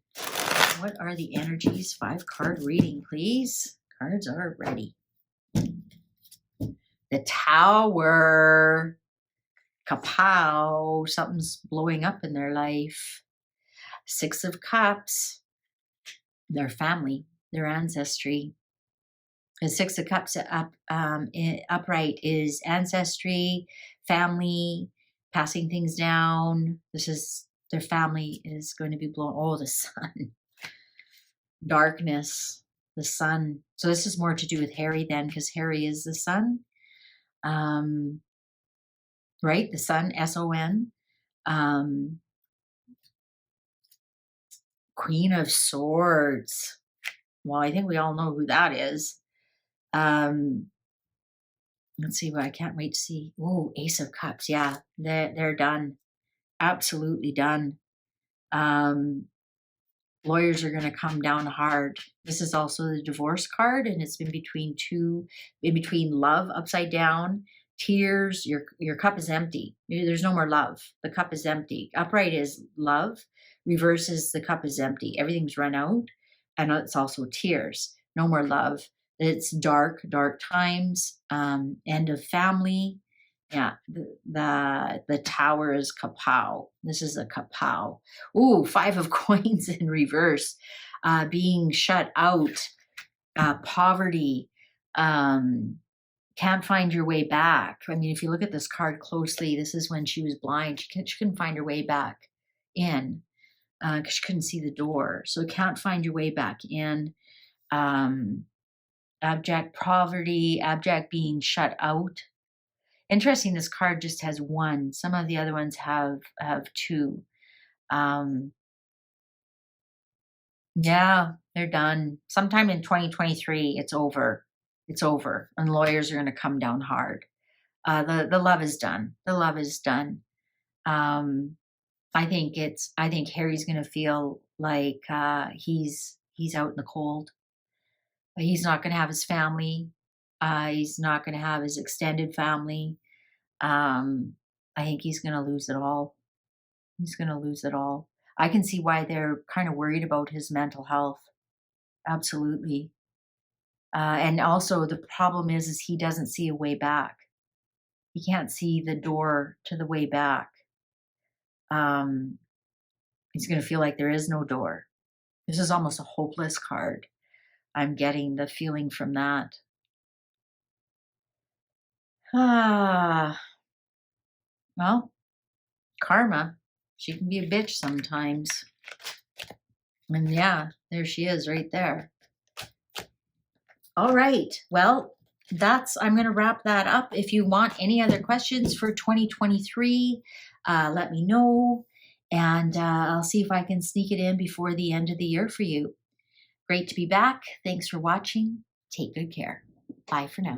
What are the energies? 5-card reading, please. Cards are ready. The Tower. Kapow. Something's blowing up in their life. 6 of Cups. Their family, their ancestry. The 6 of Cups upright is ancestry, family, passing things down. This is their family is going to be blown. Oh, the sun. Darkness, the sun. So this is more to do with Harry then, because Harry is the sun. Right? The sun, S-O-N. Queen of Swords. Well, I think we all know who that is. Let's see what I can't wait to see. Oh, Ace of Cups. Yeah, they're done. Absolutely done. Lawyers are going to come down hard. This is also the divorce card, and it's in between love upside down, tears. Your cup is empty. There's no more love. The cup is empty. Upright is love. Reverse is the cup is empty. Everything's run out, and it's also tears. No more love. It's dark times. End of family. Yeah, the Tower is kapow. This is a kapow. Ooh, 5 of coins in reverse. Being shut out. Poverty. Can't find your way back. I mean, if you look at this card closely, this is when she was blind. She couldn't find her way back in because she couldn't see the door. So can't find your way back in. Abject poverty, abject being shut out. Interesting, this card just has 1. Some of the other ones have 2. Yeah, they're done. Sometime in 2023, it's over. It's over, and lawyers are going to come down hard. The love is done. The love is done. I think Harry's going to feel like he's out in the cold. He's not going to have his family. He's not going to have his extended family. I think he's going to lose it all. He's going to lose it all. I can see why they're kind of worried about his mental health. Absolutely. And also the problem is he doesn't see a way back. He can't see the door to the way back. He's going to feel like there is no door. This is almost a hopeless card. I'm getting the feeling from that. Well, karma. She can be a bitch sometimes. And yeah, there she is right there. All right. Well, I'm going to wrap that up. If you want any other questions for 2023, let me know. And I'll see if I can sneak it in before the end of the year for you. Great to be back. Thanks for watching. Take good care. Bye for now.